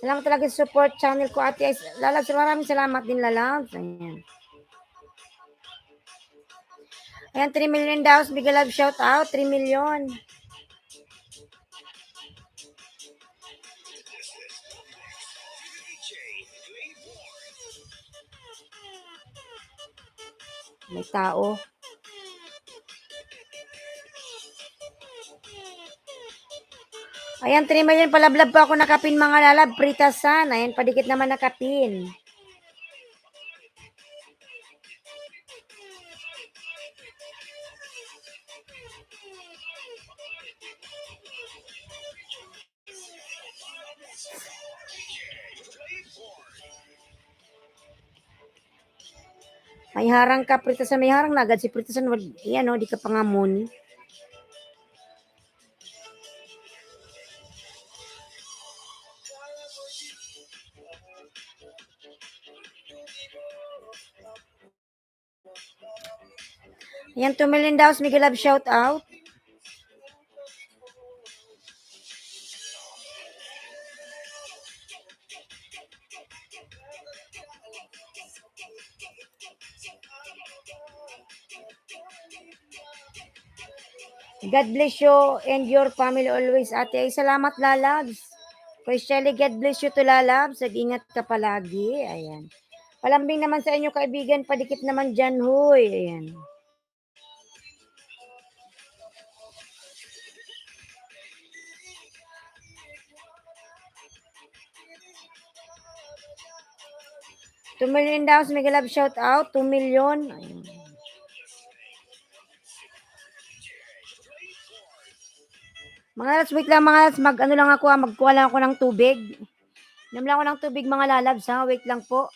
Salamat talaga sa support channel ko, Ate Ice. Lalabs, maraming salamat din, Lalabs. Ayan. Ayan, 3 million daw. Bigla love shout out. 3 million. May tao. Ayan, 3 million. Palablab pa ako nakapin, mga lalab. Pritasan. Ayan, padikit naman nakapin. May harang ka, Pritasan. May harang na agad si Pritasan. Yan o, di ka pa nga muni. Ayan, 2 million daw. Miguel Love shout out. God bless you and your family always, Ate. Ay, salamat, Lalabs. Kuya Shelly, God bless you to, Lalabs. Nag-ingat ka palagi. Ayan. Palambing naman sa inyo, kaibigan. Padikit naman dyan, huy. Ayan. $2 million daw. Miguel Love shout out. 2 million. Ayan. Mga lads, wait lang mga lads. Mag-ano lang ako, magkuha lang ako ng tubig. Inom lang ako ng tubig, mga lalabs, ha. Wait lang po.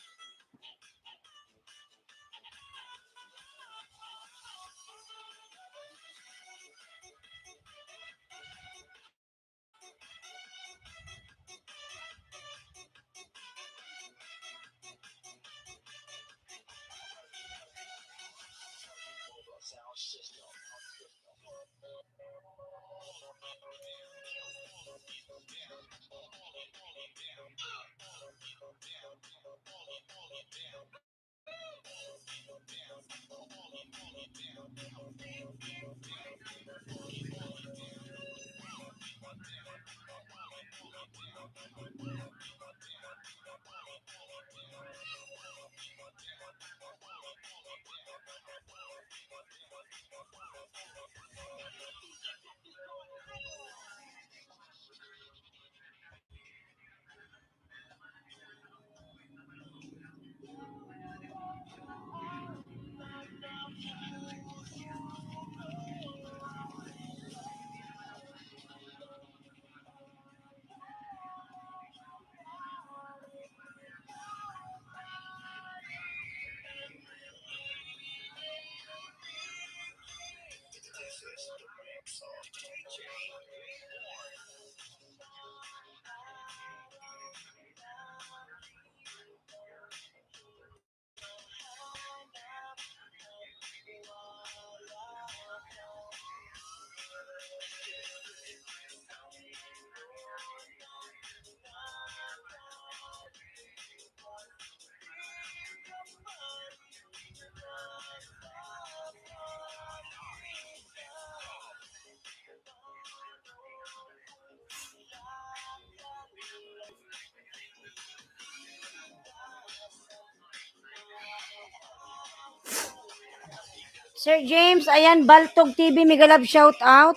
Sir James, ayan, Baltog TV, Miguel Love shout out.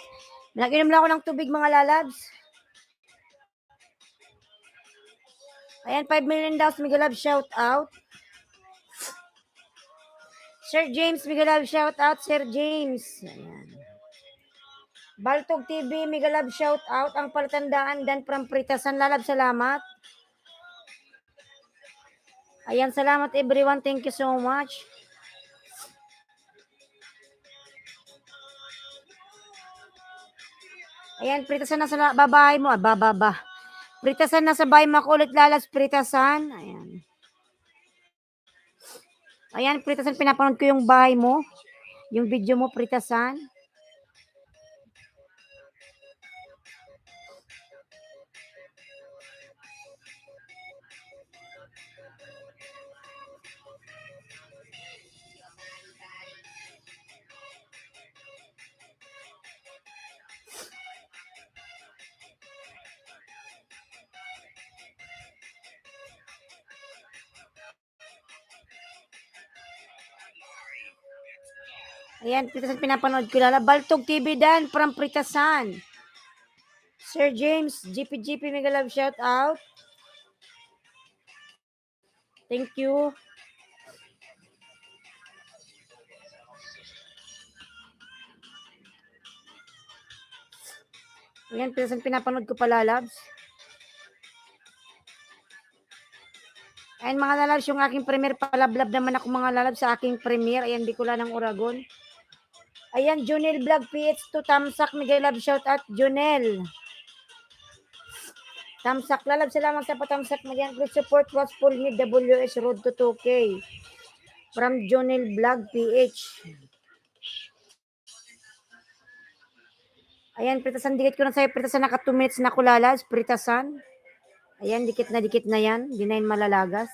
Nag-inom lang ako ng tubig, mga lalabs. Ayan, 5 million daw, Miguel Love shout out. Sir James, Miguel Love shout out, Sir James. Ayan. Baltog TV, Miguel Love shout out. Ang palatandaan, Dan from Pritasan, Lalab, salamat. Ayan, salamat everyone. Thank you so much. Ayan, pritasan na sa babae mo. Bababa. Pritasan na sa bahay mo ako ulit lalas. Pritasan. Ayan. Ayan, pritasan. Pinapanood ko yung bahay mo. Yung video mo, pritasan. Ayan, pritasan pinapanood ko lala. Baltog TV Dan from pritasan. Sir James, GP, mega love shout out. Thank you. Ayan, pinapanood ko pala, loves. Ayan, mga lalabs, yung aking premiere, palablab naman ako mga lalabs sa aking premiere. Ayan, Bicula ng Oragon. Ayan, Junel Vlog PH2, Tamsak, mega love shout out, Junel. Tamsak, lalab, salamat sa patamsak mo yan. Please support Watchful Mid WS Road to 2K. From Junel Vlog PH. Ayan, pritasan, dikit ko na sa'yo. Pritasan, naka 2 minutes na kulalas. Pritasan. Ayan, dikit na yan. Di na yun malalagas.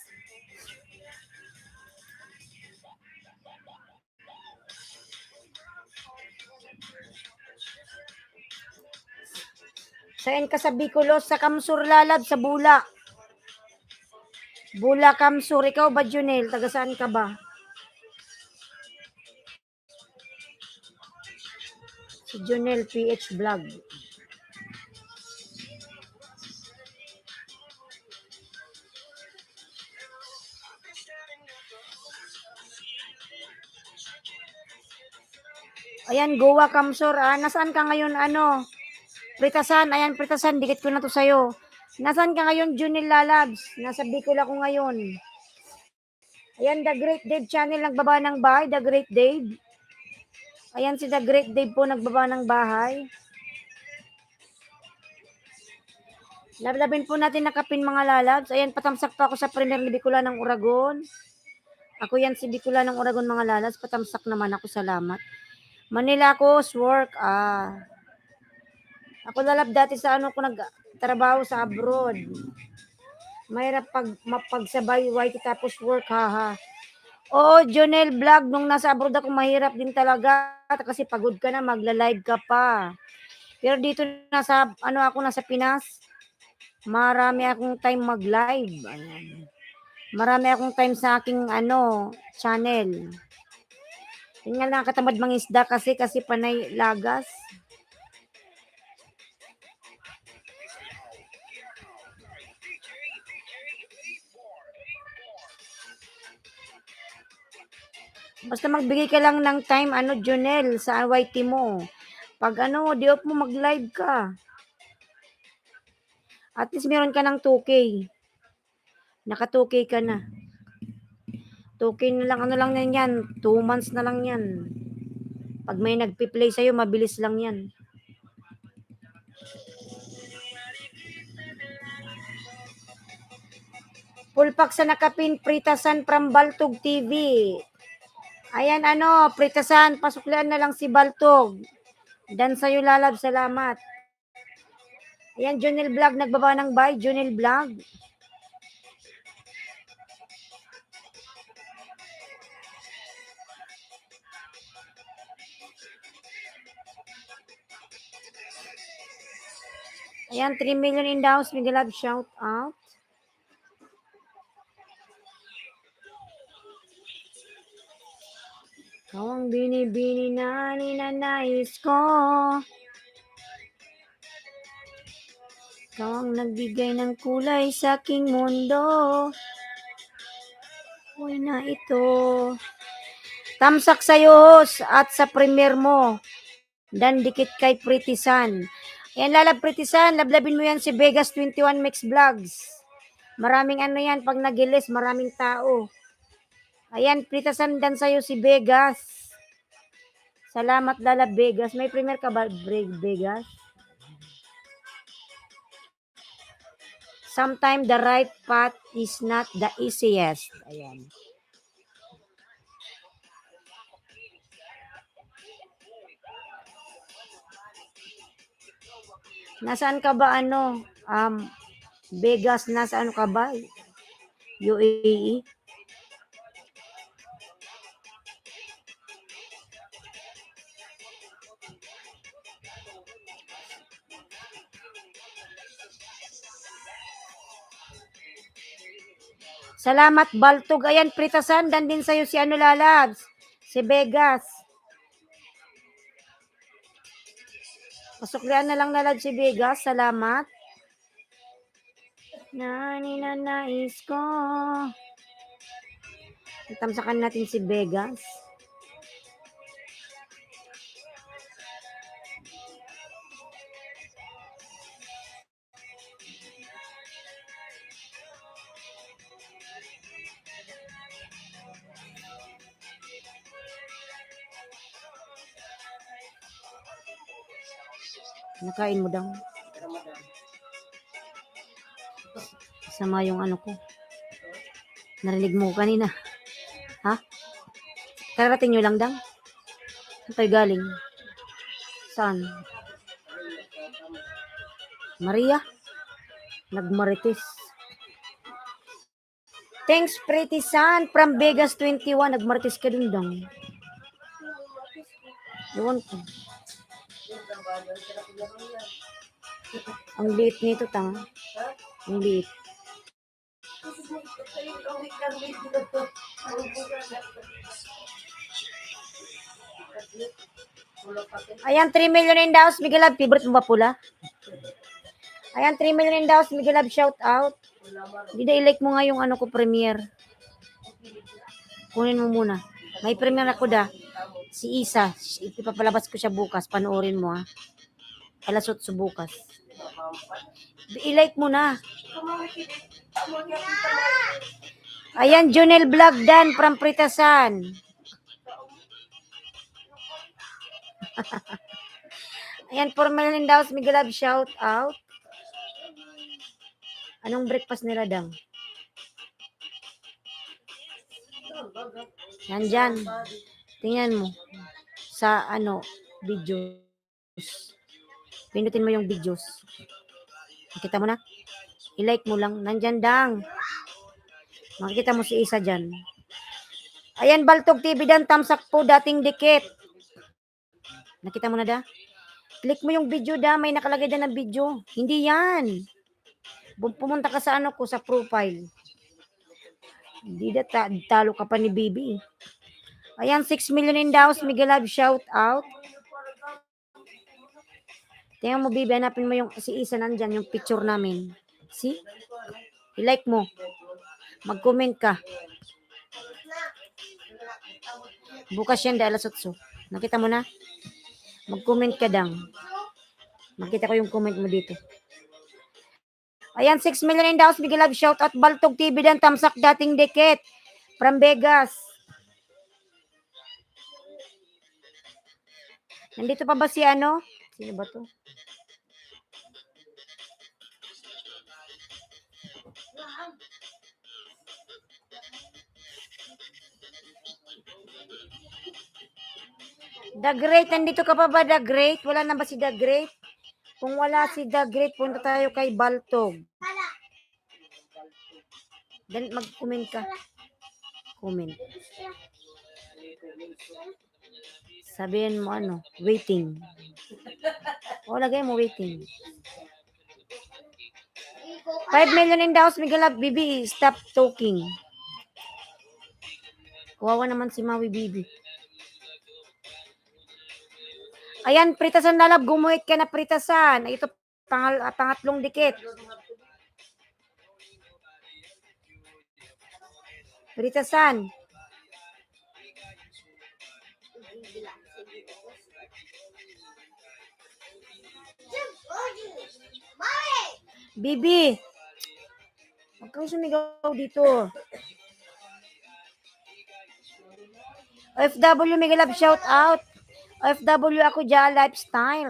Saan ka sa Bicolos? Sa Kamsur lalab, sa Bula. Bula Kamsur. Ikaw ba, Junel? Taga saan ka ba? Si Junel PH Vlog. Ayan, Goa Kamsur. Nasaan ka ngayon? Ano? Pritasan. Ayan, pritasan. Dikit ko na to sa'yo. Nasaan ka ngayon, Junel Lalabs? Nasa Bicol ako ngayon. Ayan, The Great Dave Channel. Nagbaba ng bahay. The Great Dave. Ayan, si The Great Dave po nagbaba ng bahay. Lablabin po natin nakapin mga lalabs. Ayan, patamsak pa ako sa premier ni Bicula ng Oragon. Ako yan si Bicula ng Oragon mga lalabs. Patamsak naman ako. Salamat. Manila ko, work. Ako lalab dati sa ano ko nagtrabaho sa abroad. Mahirap mapagsabay white tapos work, haha. Oo, Jonel Vlog, nung nasa abroad ako, mahirap din talaga kasi pagod ka na, magla-live ka pa. Pero dito nasa nasa Pinas, marami akong time mag-live. Ayan. Marami akong time sa aking channel. Yun nga nakakatamad mangisda kasi panay lagas. Basta magbigay ka lang ng time, Jonel, sa YT mo. Pag di off mo, mag-live ka. At least meron ka ng 2K. Naka 2K ka na. 2K na lang, lang yan, 2 months na lang yan. Pag may nagpi-play sa'yo, mabilis lang yan. Pulpak sa nakapin, pritasan from Baltog TV. Ayan, pritasan, pasuklian na lang si Baltog. Dan sa'yo lalab, salamat. Ayan, Junel Vlog, nagbaba ng buy, Junel Vlog. Ayan, 3 million in the house, Miguel Love, shout out. Ikaw ang binibini na ninanais ko. Ikaw ang nagbigay ng kulay sa aking mundo. Uy na ito. Tamsak sa'yo at sa premier mo. Dan dikit kay Pritisan. Yan lalab Pritisan, lablabin mo yan si Vegas 21 Mix Vlogs. Maraming yan, pag nagilis, maraming tao. Ayan, Pritisan dan sa'yo si Vegas. Salamat lalab Vegas. May premier ka ba, Vegas? Sometimes the right path is not the easiest. Ayan. Nasaan ka ba Vegas, nasaan ka ba? UAE? Salamat, Baltog. Ayan, pritasan. Dan din sa'yo si Lalabs. Si Vegas. Pasuklian na lang nalad si Vegas. Salamat. Ninanais ko. Tamsakan natin si Vegas. Nakain mo daw. Sama yung ano ko. Narinig mo kanina. Ha? Karating nyo lang daw? Saan kayo galing? Saan? Maria? Nagmarites. Thanks, Pretty San. From Vegas 21. Nagmarites ka dun daw. Ewan ko. Ang liit nito, tang. Ang liit. Ayan, 3 million in the house. Miguel Lab, favorite mo ba pula? Ayan, 3 million in the house. Miguel Lab, shout out. Hindi na i-like mo nga yung ano ko, premiere. Kunin mo muna. May premiere ako da. Si Isa. Ipapalabas ko siya bukas. Panoorin mo ha. Alas 8 bukas. I-like mo na. Ayan, Jonel Vlog Dan from Pritasan. Ayan, 4 million in the house. Miguel Lab, shout out. Anong breakfast nila daw? Nandyan. Tingnan mo. Sa videos. Pinutin mo yung videos. Makita mo na? I-like mo lang. Nandyan dang. Makikita mo si Isa dyan. Ayan, Baltog TV dan. Tamsak po. Dating dikit. Nakita mo na da? Click mo yung video da. May nakalagay da na video. Hindi yan. Pumunta ka sa ko sa profile. Hindi da talo ka pa ni Bibi. Ayan, 6 million in the house. Miguel Lab, shout out. Tingnan mo, Bibi, hanapin mo yung si Isa nandyan, yung picture namin. See? I-like mo. Mag-comment ka. Bukas yan dahil alas 8. Nakita mo na? Mag-comment ka dang. Makita ko yung comment mo dito. Ayan, 6 million in the house. Miguel Lab, shout out. Baltog TV dan. Tamsak dating dikit. From Vegas. Nandito pa ba si Sino ba to? The Great, nandito ka pa ba, The Great? Wala na ba si The Great? Kung wala si The Great, punta tayo kay Baltog. Then mag-comment ka. Comment. Sabihin mo waiting. O, lagay mo waiting. 5 million in the house, Miguel Lab, Bibi, stop talking. Kawawa naman si Maui Bibi. Ayan, Pritasan Lalab, gumuhit ka na Pritasan. Ito, pangatlong dikit. Pritasan. Bibi. Huwag kang sumigaw dito. OFW, Miguel Lab, shout out. OFW ako dyan, lifestyle.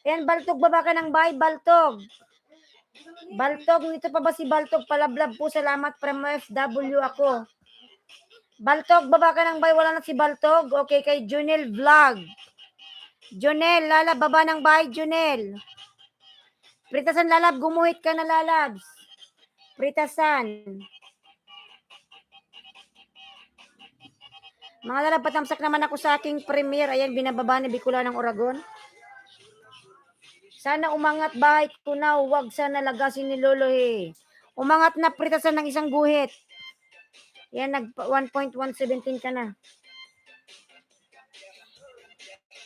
Ayan, Baltog, baba ka ng bahay, Baltog. Baltog, nito pa ba si Baltog? Palablab po, salamat from FW ako. Baltog, baba ka ng bay, wala na si Baltog. Okay, kay Junel Vlog. Junel, lalab, baba ng bay, Junel. Pritasan, lalab, gumuhit ka na, lalabs. Pritasan. Mga lalab, patamsak naman ako sa aking premiere. Ayan, binababa ni Bicola ng Oragon. Sana umangat bahay ko na, huwag sana lagasin ni Lolo eh. Umangat na, pritasan ng isang guhit. Yan, nag 1.117 ka na.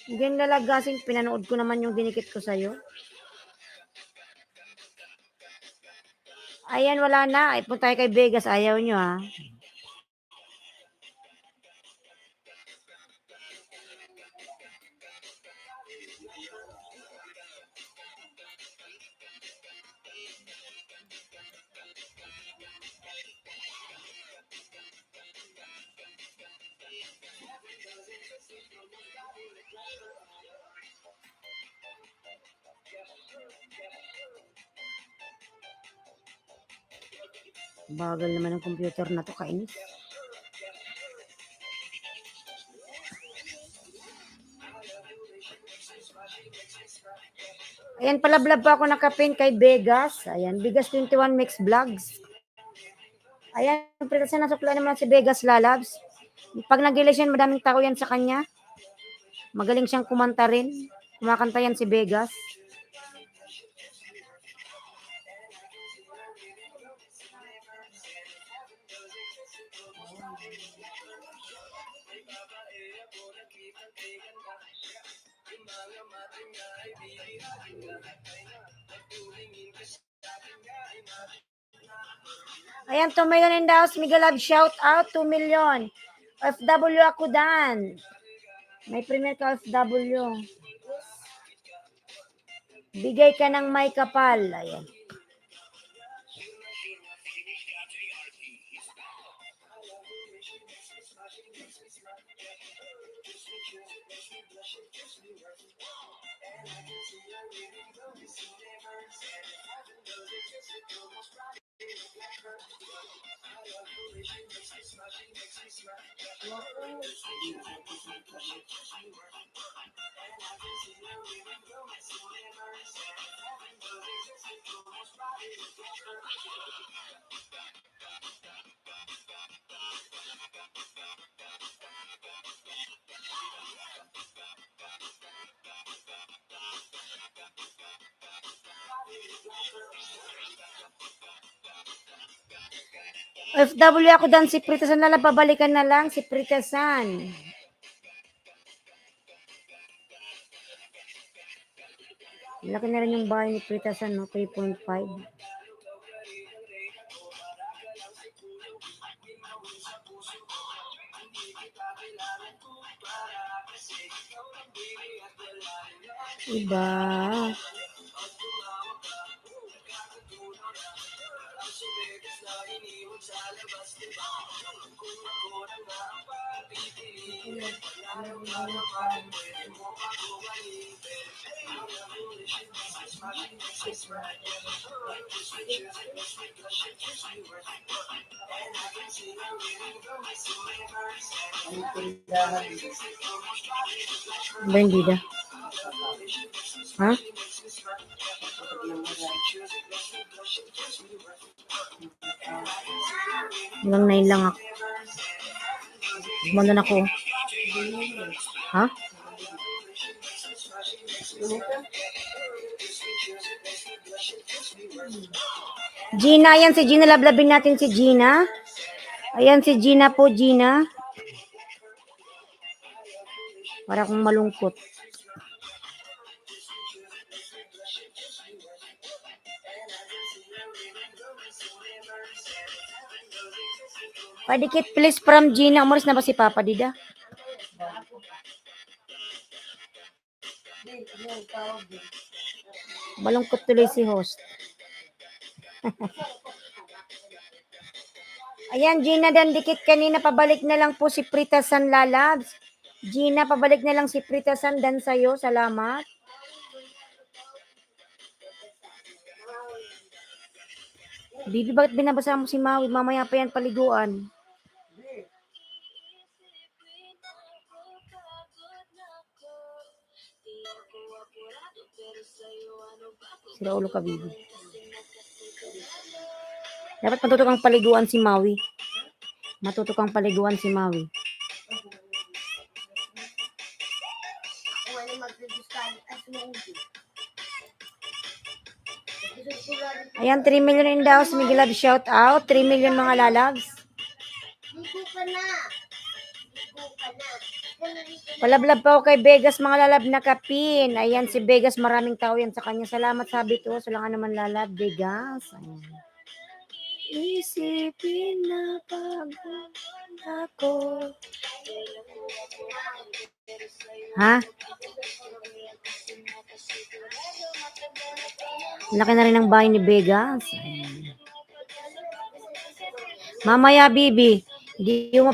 Hindi lalagasin, pinanood ko naman yung dinikit ko sa'yo. Ayan, wala na. Ay, punta tayo kay Vegas. Ayaw nyo ha. Bagal naman ang computer na to, kainis. Ayan, palablab pa ako nakapin kay Vegas. Ayan, Vegas 21 Mix Vlogs. Ayan, pritasan na supply naman si Vegas Lalabs. Pag nag-election, madaming tao yan sa kanya. Magaling siyang kumanta rin. Kumakanta yan si Vegas. Ayan, 2 million in the house. Miguel Love, shout out, 2 million. FW ako dan. May premier ka FW. Bigay ka ng may kapal. Ayan. FW ako dan, si Pritasan na lang, babalikan na lang si Pritasan. Laki na rin yung bahay ni Pritasan, no? 3.5. Iba. Bandida. Ha? Hanggang 9 lang ako. Gumanon ako. Ha? Gina, ayan si Gina. Lablabin natin si Gina. Ayan si Gina po, Gina. Para akong malungkot. Padikit please from Gina. Umalis na ba si Papa Dida? Malungkot tuloy si host. Ayan, Gina dan dikit kanina. Pabalik na lang po si Pritasan Lalabs. Gina, pabalik na lang si Pritasan dan sa'yo. Salamat. Bibi, bakit binabasa mo si Maui? Mamaya pa yan paliguan. Sira ulo ka, Bibi. Dapat matuto kang paliguan si Maui. Matuto kang paliguan si Maui. Kung ano magduduskan at sumuunti. Ayan, 3 million in the house. Miguel Love, shout out. 3 million mga lalabs. Ligo ka na. Ligo ka na. Palablab pa ako kay Vegas, mga lalab na kapin. Ayan, si Vegas, maraming tao yan sa kanya. Salamat, sabi ko. So lang naman lalab, Vegas. Ayan. Isipin na pagod ako. Ha? Laki na rin ang bahay ni Vegas. Ayan. Mamaya, Bibi. Hindi mo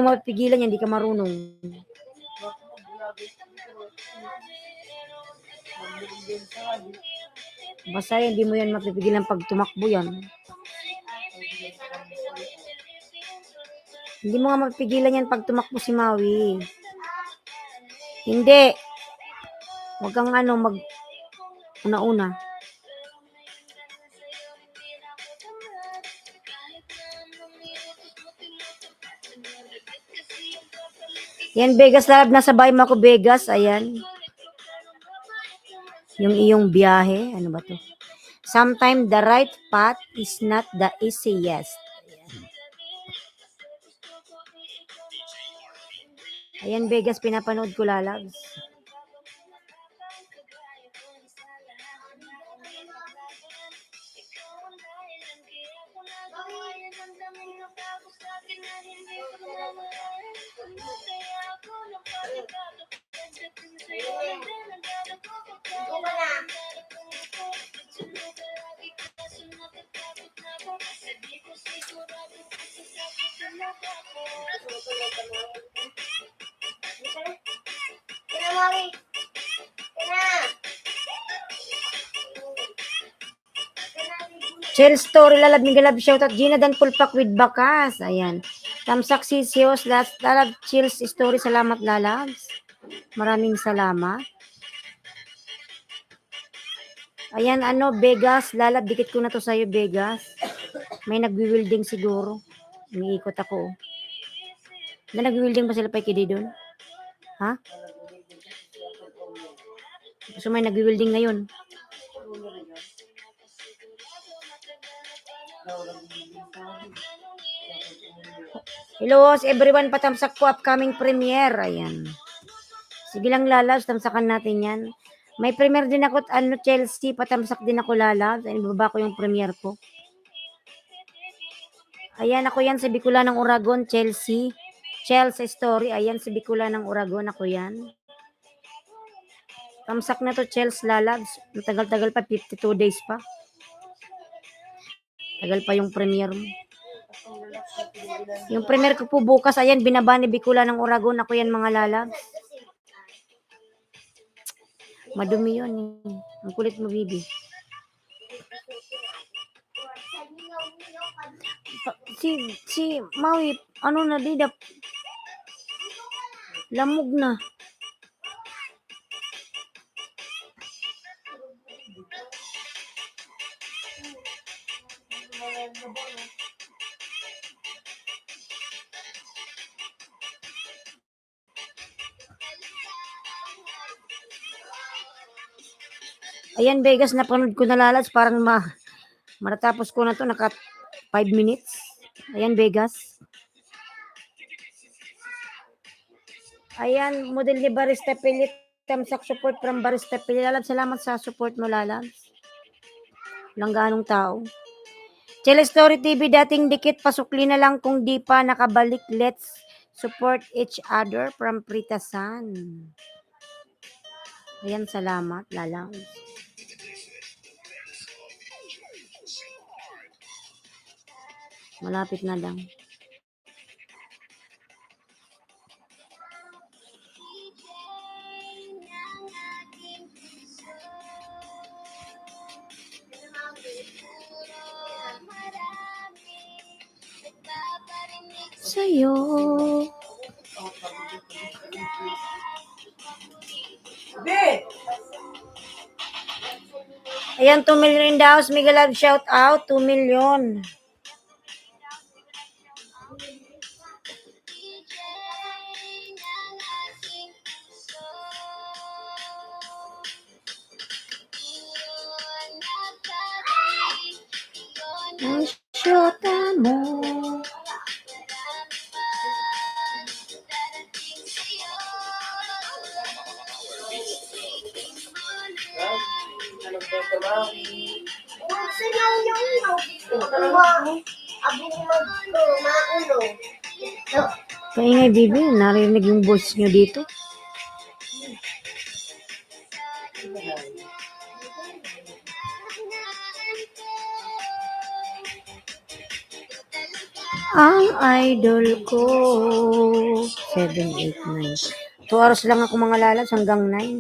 mapigilan yan, hindi ka marunong. Basta hindi mo yan mapipigilan pag tumakbo yan. Hindi mo nga mapipigilan yan pag tumakbo si Maui. Hindi. Huwag kang una-una. Yan, Vegas, lalab. Nasa bahay mo ako, Vegas. Ayan. Yung iyong biyahe. Ano ba to? Sometimes the right path is not the easiest. Ayan, Vegas, pinapanood ko, lalabs. Ligo ka na. Kina, Mami. Kina. Chill story, lalab, Miguel Love, shout out. Gina Dan Pulpak with Bakas. Ayan. Tamsak Sisios, lalab, chills story. Salamat, lalabs. Maraming salamat. Ayan, Vegas, lalab, dikit ko na to sa'yo, Vegas. May nagwi-wielding siguro. Umiikot ako. Na nagwi-wielding ba sila pa kidi doon? Ha? So may nagwi-wielding ngayon. Hello, everyone, patamsak po upcoming premiere. Ayan. Sige lang, lalabs, tamsakan natin yan. May premiere din ako, Chelsea, patamsak din ako, lalabs. Ayan, baba ko yung premiere ko. Ayan, ako yan sa Bicolana ng Uragon, Chelsea. Chelsea story, ayan sa Bicolana ng Uragon, ako yan. Tamsak na to, Chelsea, lalabs. Matagal-tagal pa, 52 days pa. Tagal pa yung premiere mo. Yung premiere ko po bukas, ayan, binaba ni Bicolana ng Uragon, ako yan, mga lalabs. Madumi yun eh. Ang kulit mo, Bibi. Si Maui, na didap. Lamog na. Ayan, Vegas, napanood ko na, lalabs. Parang matatapos ko na to, naka 5 minutes. Ayan, Vegas. Ayan, model ni Barista Pilit. Tamsak support from Barista Pilit. Lalabs, salamat sa support mo, lalabs. Walang ganong tao. Chile Story TV, dating dikit, pasukli na lang kung di pa nakabalik. Let's support each other from Pritasan. Ayan, salamat, lalabs. Malapit na lang. sa'yo. Ayan, 2 million in the house. Mega love shout out. 2 million. Ang syota mo. Kaingay, Bibi. Narinig yung voice nyo dito. Ang idol ko. 7, 8, 9. 2 hours lang ako mga lalas hanggang 9.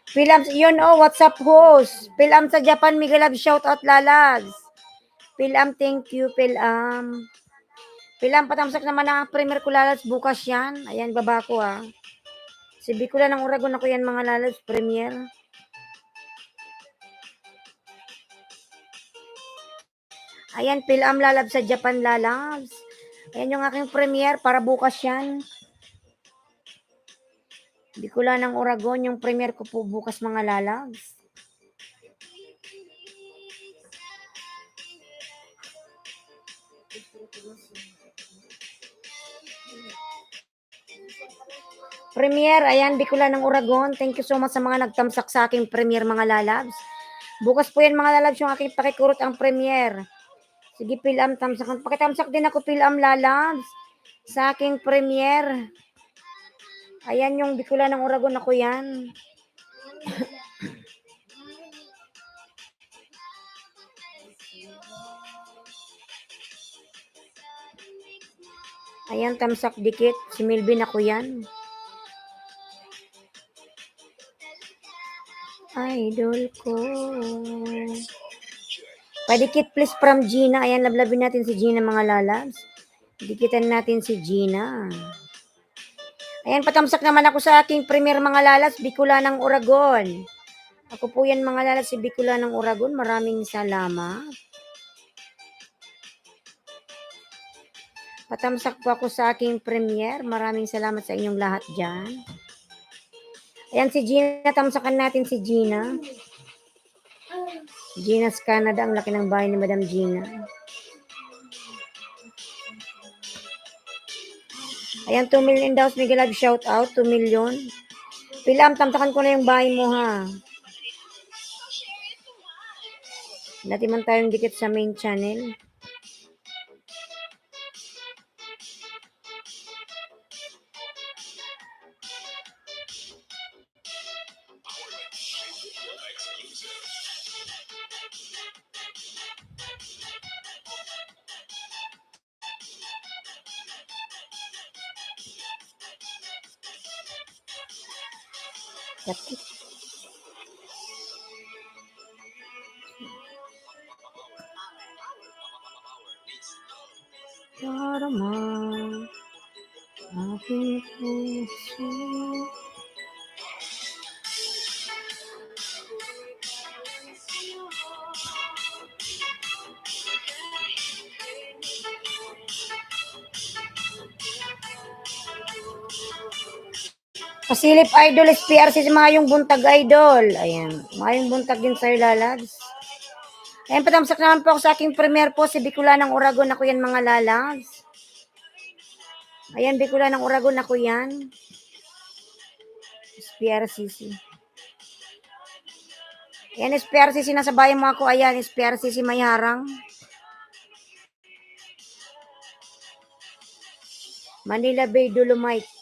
Pilam, yun what's up host? Pilam sa Japan, Miguel Love, shout out lalas. Pilam, thank you, Pilam. Pilam, patamsak naman ang premier ko lalas, bukas yan. Ayan, baba ko Si Bicula ng Uragon ako yan mga lalas, premier. Ayan, Pilam lalab sa Japan lalabs. Ayan yung aking premier para bukas yan. Bicula ng Uragon, yung premier ko po bukas mga lalabs. Premier, ayan, Bicula ng Uragon. Thank you so much sa mga nagtamsak sa aking premier mga lalabs. Bukas po yan mga lalabs yung aking pakikurot ang premier. Sige, Pilam, tamsakan. Pakitamsak din ako, Pilam lalabs. Sa aking premier. Ayan yung Bicula ng Uragon ako yan. Ayan, tamsak dikit. Si Melvin ako yan. Idol ko. Padikit please from Gina. Ayan, lablabin natin si Gina mga lalabs. Dikitan natin si Gina. Ayan, patamsak naman ako sa aking premier mga lalas, Bicula ng Uragon. Ako po yan mga lalas, si Bicula ng Uragon. Maraming salamat. Patamsak po ako sa aking premier. Maraming salamat sa inyong lahat dyan. Ayan si Gina, tamsakan natin si Gina. Gina's Canada, ang laki ng bahay ni Madam Gina. Ayan, 2 million daw. Miguel Love, shout out, 2 million. Pilam, tamtakan ko na yung bahay mo ha. Dati man tayong dikit sa main channel. Sakit. Darama aking puso. Pasilip idol SPRC si Mayong Buntag idol. Ayan, Mayong Buntag din sa'yo lalabs. Ayan, patamsak naman po ako sa aking premier po, si Bicula ng Uragon. Ako yan mga lalabs. Ayan, Bicula ng Uragon. Ako yan. SPRCC. Ayan, SPRCC nasa bayan mo ako. Ayan, SPRCC Mayharang. Manila Bay Dolomite.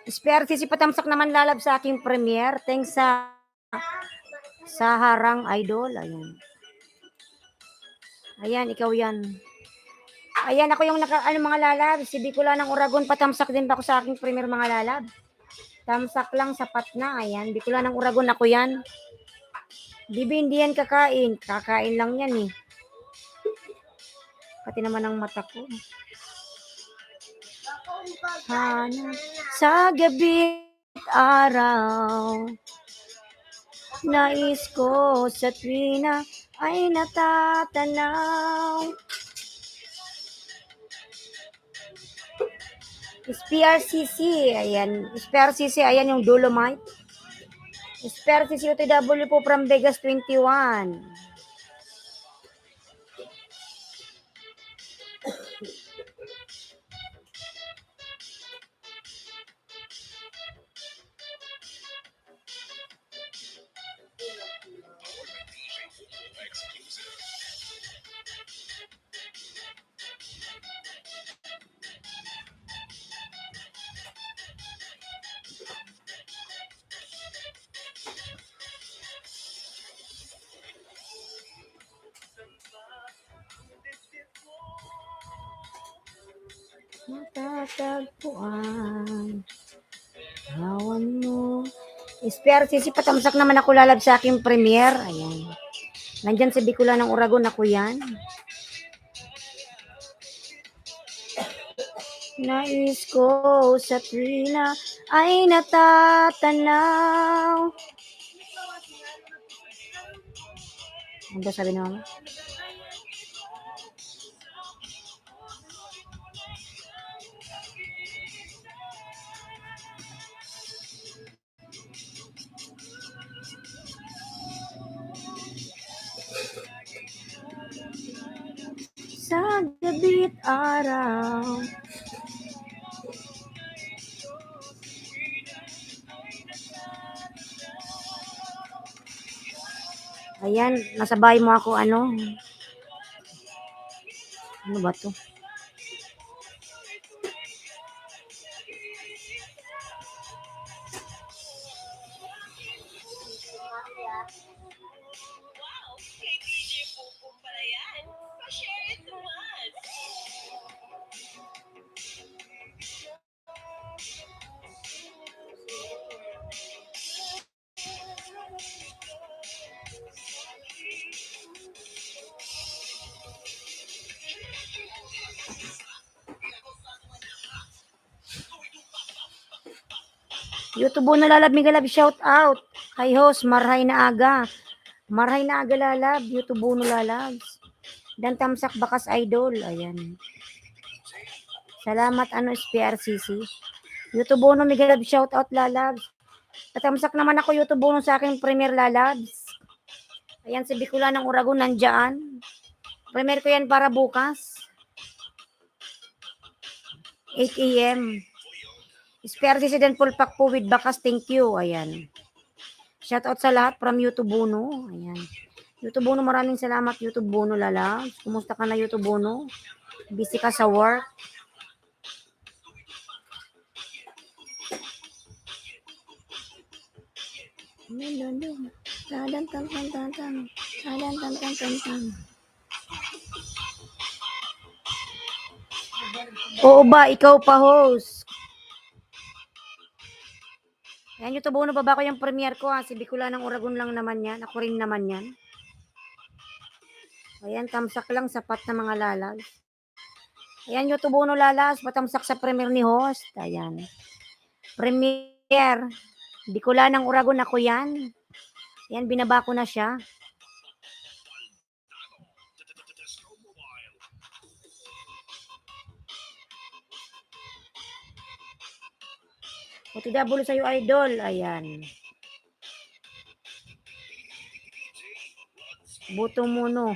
Sperte si patamsak naman lalab sa aking premiere. Thanks sa harang idol. Ayan. Ayan, ikaw yan. Ayan, ako yung mga lalab. Si Bicola ng Uragon, patamsak din ba ako sa aking premiere mga lalab? Tamsak lang, sapat na. Ayan, Bicola ng Uragon, ako yan. Bibi, hindi yan kakain. Kakain lang yan eh. Pati naman ang mata ko. Hanap sa gabi at araw, nais ko sa tuwina ay natatanaw. SPRCC, ayan. SPRCC, ayan yung Dolomite. SPRCC UTW po from Vegas 21. Matatagpuan. Hawan mo. SPRCC, patamsak naman ako lalab sa aking premiere. Ayan. Nandyan si Bicola ng Uragon, ako yan. Nais ko sa tuwina ay natatanaw. Ano ba sabi naman? Sa gabi't araw, ayan, nasabay mo ako ano. Ano ba to? YouTube na lalab, may galab, shout out. Hi host, marhay na aga. Marhay na aga lalab, YouTube no lalab. Dan tamsak bakas idol, ayan. Salamat ano SPRCC. YouTube no may galab, shout out lalab. Tatamsak naman ako YouTube no sa aking premiere lalabs. Ayan si Bicola ng Uragon nandyan. Premiere ko yan para bukas. 8 AM. SPRCC din full pack po with bakas, thank you. Ayan. Shout out sa lahat from YouTube no. Ayan. YouTube no, maraming salamat YouTube no lalabs. Kumusta ka na YouTube no? Busy ka sa work? Oo ba, ikaw pa host? Yan, YouTube no, baba ko yung premiere ko ha. Si Bicola ng Uragon lang naman yan. Ako rin naman yan. Ayan, tamsak lang, sapat na mga lalas. Ayan, YouTube no lalas, patamsak sa premiere ni host. Ayan. Premiere. Bicola ng Uragon, ako yan. Ayan, binaba ko na siya. OTW sa'yo, idol. Ayan. Boto muno.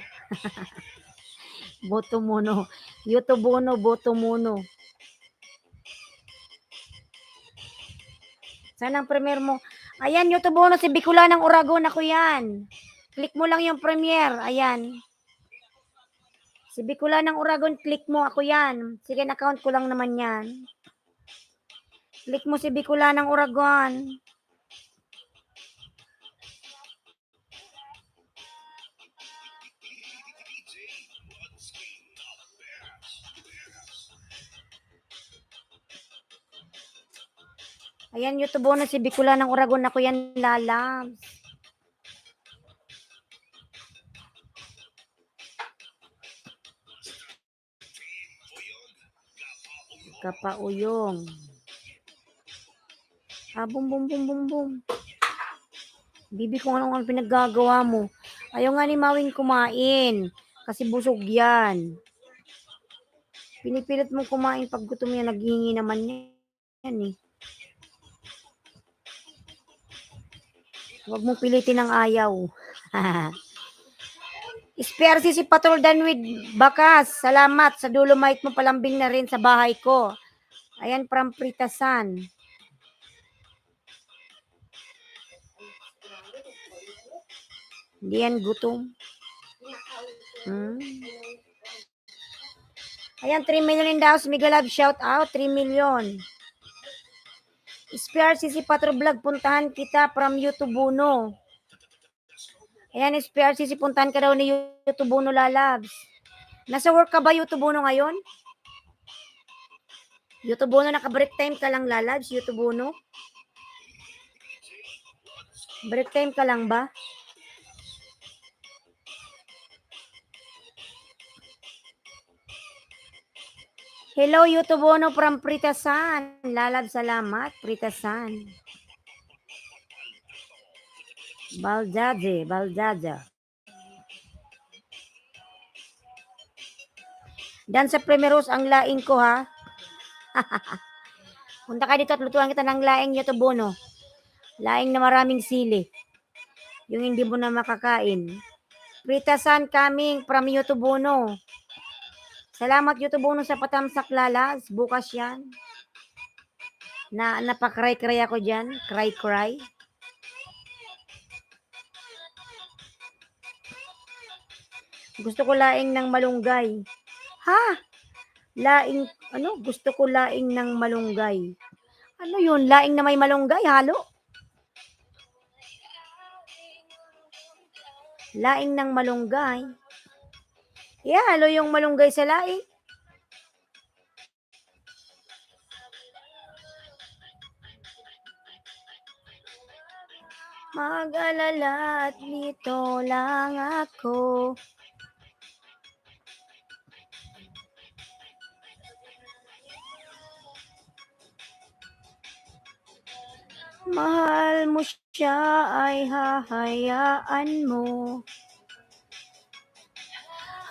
Boto muno. YouTube no, boto muno. Saan ang premiere mo? Ayan, YouTube no, si Bicola ng Uragon, ako yan. Click mo lang yung premiere. Ayan. Si Bicola ng Uragon, click mo, ako yan. Sige, account ko lang naman yan. Click mo si Bicolanang Uragon. Ayan, YouTube na si Bicolanang Uragon. Ako yan, lalabs. Kapauyong. Bum, bum, bum, bum, bum. Bibi, kung anong pinaggagawa mo. Ayaw nga ni Mawing kumain. Kasi busog yan. Pinipilit mong kumain pag gutom yan. Naghihingi naman yan eh. Huwag mong pilitin ng ayaw. Spare si Patrol Dan with Bakas. Salamat. Sa Dolomite mo palambing na rin sa bahay ko. Ayan, from Pritasan. Hindi yan gutom. Ayan, 3 million in the house. Mega Love, shout out. 3 million. Spare si Patrol Vlog. Puntahan kita from YouTube Uno. Ayan, spare si puntahan ka daw ni YouTube Uno, lalabs. Nasa work ka ba, YouTube Uno, ngayon? YouTube Uno, naka-break time ka lang, lalabs? YouTube Uno? Break time ka lang ba? Hello, YouTube Uno from Pritasan. Lalab, salamat. Pritasan. Baljaje, Baljaja. Dan sa Primeros ang laing ko, ha? Punta ka dito at lutuan kita ng laing, YouTube Uno. Laing na maraming sili. Yung hindi mo na makakain. Pritasan coming from YouTube Uno. Salamat YouTube Uno sa patamsak, lalas. Bukas yan. Napakry-cry ako dyan. Cry. Gusto ko laing ng malunggay. Ha? Laing, gusto ko laing ng malunggay. Ano yun? Laing na may malunggay, halo? Laing ng malunggay. Halo yung malunggay sa laing. Mag-alala at dito lang ako. Mahal mo siya ay hahayaan mo.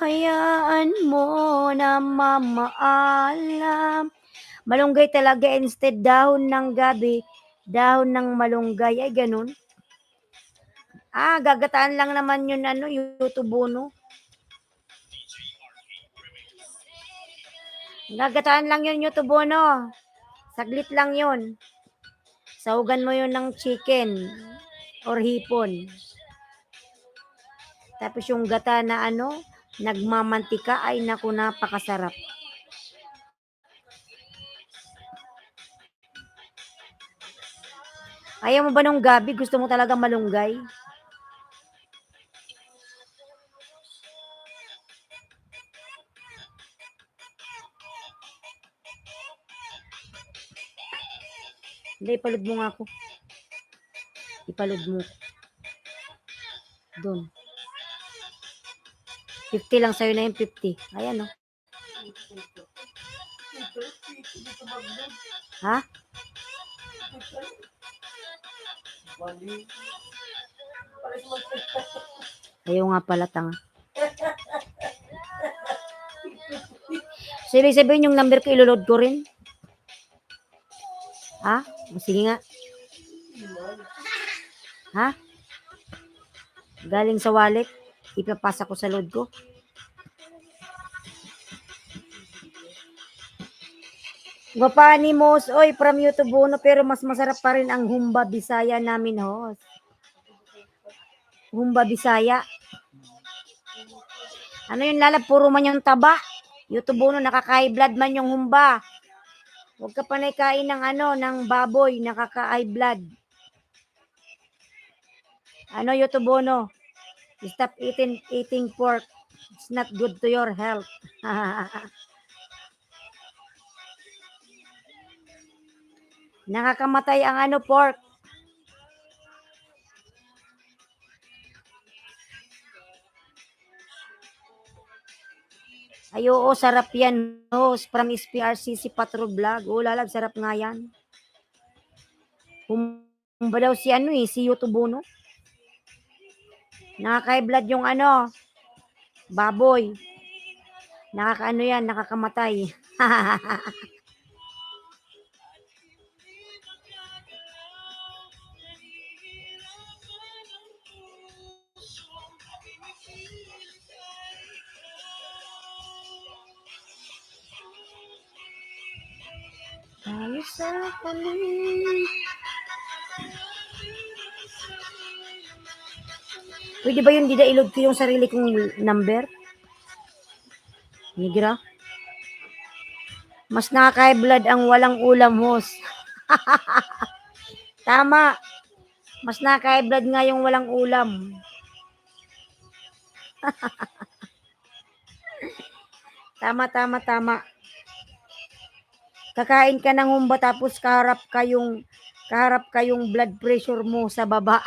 Hayaan mo na mamaalam. Malunggay talaga instead dahon ng gabi, dahon ng malunggay. Ay, ganun. Gagataan lang naman yun, YouTube Uno. Gagataan lang yun, YouTube Uno. Saglit lang yun. Sahugan mo yun ng chicken or hipon. Tapos yung gata na nagmamantika, ay naku, napakasarap. Ayaw mo ba nung gabi? Gusto mo talaga malunggay? Hindi, ipalod mo nga ako. Ipalod mo. Doon. 50 lang sa'yo na yung 50. Ayan, Ha? Ayaw nga pala, tanga. So, ibig sabihin yung number ko, iloload ko rin? Ha? Sige nga. Ha? Galing sa wallet, ipapasa ko sa load ko. Gwapani Mos, oy, from YouTube Uno, pero mas masarap pa rin ang Humba Bisaya namin, host. Humba Bisaya. Ano yung lalab? Puro man yung taba. YouTube Uno, nakaka-high blood man yung Humba. Huwag ka panay kain ng ng baboy, nakaka-high blood. Yotubono, stop eating pork. It's not good to your health. Nakakamatay ang pork. Ay, oo, sarap yan, host, from SPRCC Patrol Vlog. Oo, lalag, sarap nga yan. Humba daw si si Yotubono. Nakaka-high blood yung baboy. Yan, nakakamatay. Tayo sa paligid. Pwede ba yun, di ilog ko yung sarili kong number? Nigra? Mas nakaka-high blood ang walang ulam, host. Tama. Mas nakaka-high blood nga yung walang ulam. Tama. Kakain ka ng humba tapos kaharap kayong blood pressure mo sa baba.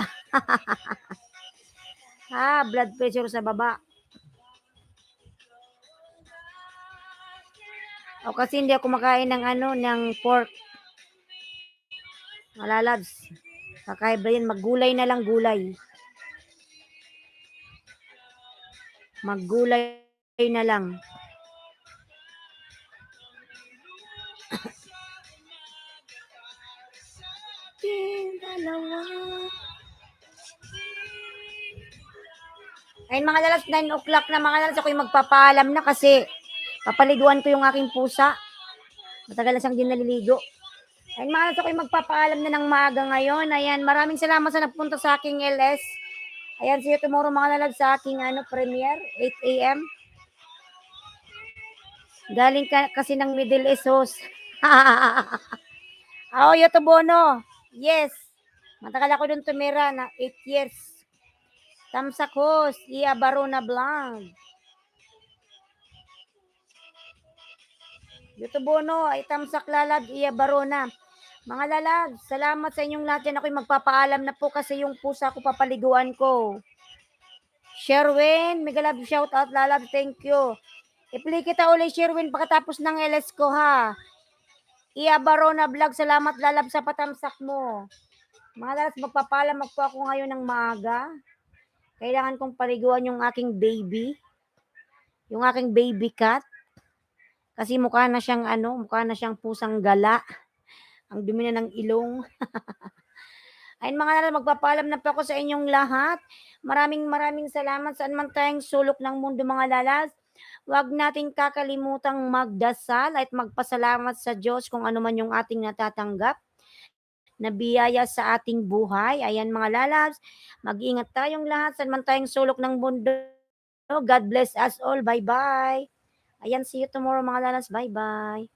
Blood pressure sa baba. O kasi hindi ako kumakain ng ng pork. Malalabs. Kakaiba yan. Maggulay na lang, gulay. Maggulay na lang. Ayun mga lalas, 9 o'clock na mga lalas, ako'y magpapaalam na kasi papaliguan ko yung aking pusa. Matagal na siyang din naliligo. Ayun mga lalas, ako'y magpapaalam na ng maaga ngayon. Ayan, maraming salamat sa nagpunta sa aking LS. Ayan, see you tomorrow mga lalas sa aking premiere, 8 a.m. Galing kasi ng Middle East, host. Yotubono. Yes. Matagal ako dun tumira na 8 years. Tamsak host, Iya Barona Blanc. Yotubono, ay tamsak lalag, Iya Barona. Mga lalag, salamat sa inyong lahat yan. Ako'y magpapaalam na po kasi yung pusa ko papaliguan ko. Sherwin, mega love shout out lalag, thank you. I-play kita ulit Sherwin pagkatapos ng LS ko ha. Iya Barona Vlog, salamat lalab sa patamsak mo. Mga lalas, magpapaalam po ako ngayon ng maaga. Kailangan kong paliguan yung aking baby. Yung aking baby cat. Kasi mukha na siyang pusang gala. Ang dumi na ng ilong. Ayun mga lalas, magpapaalam na po ako sa inyong lahat. Maraming salamat saan man tayong sulok ng mundo mga lalas. Huwag nating kakalimutang magdasal at magpasalamat sa Diyos kung ano man yung ating natatanggap na biyaya sa ating buhay. Ayan mga lalabs, mag-ingat tayong lahat saan man tayong sulok ng mundo. God bless us all. Bye-bye. Ayan, see you tomorrow mga lalabs. Bye-bye.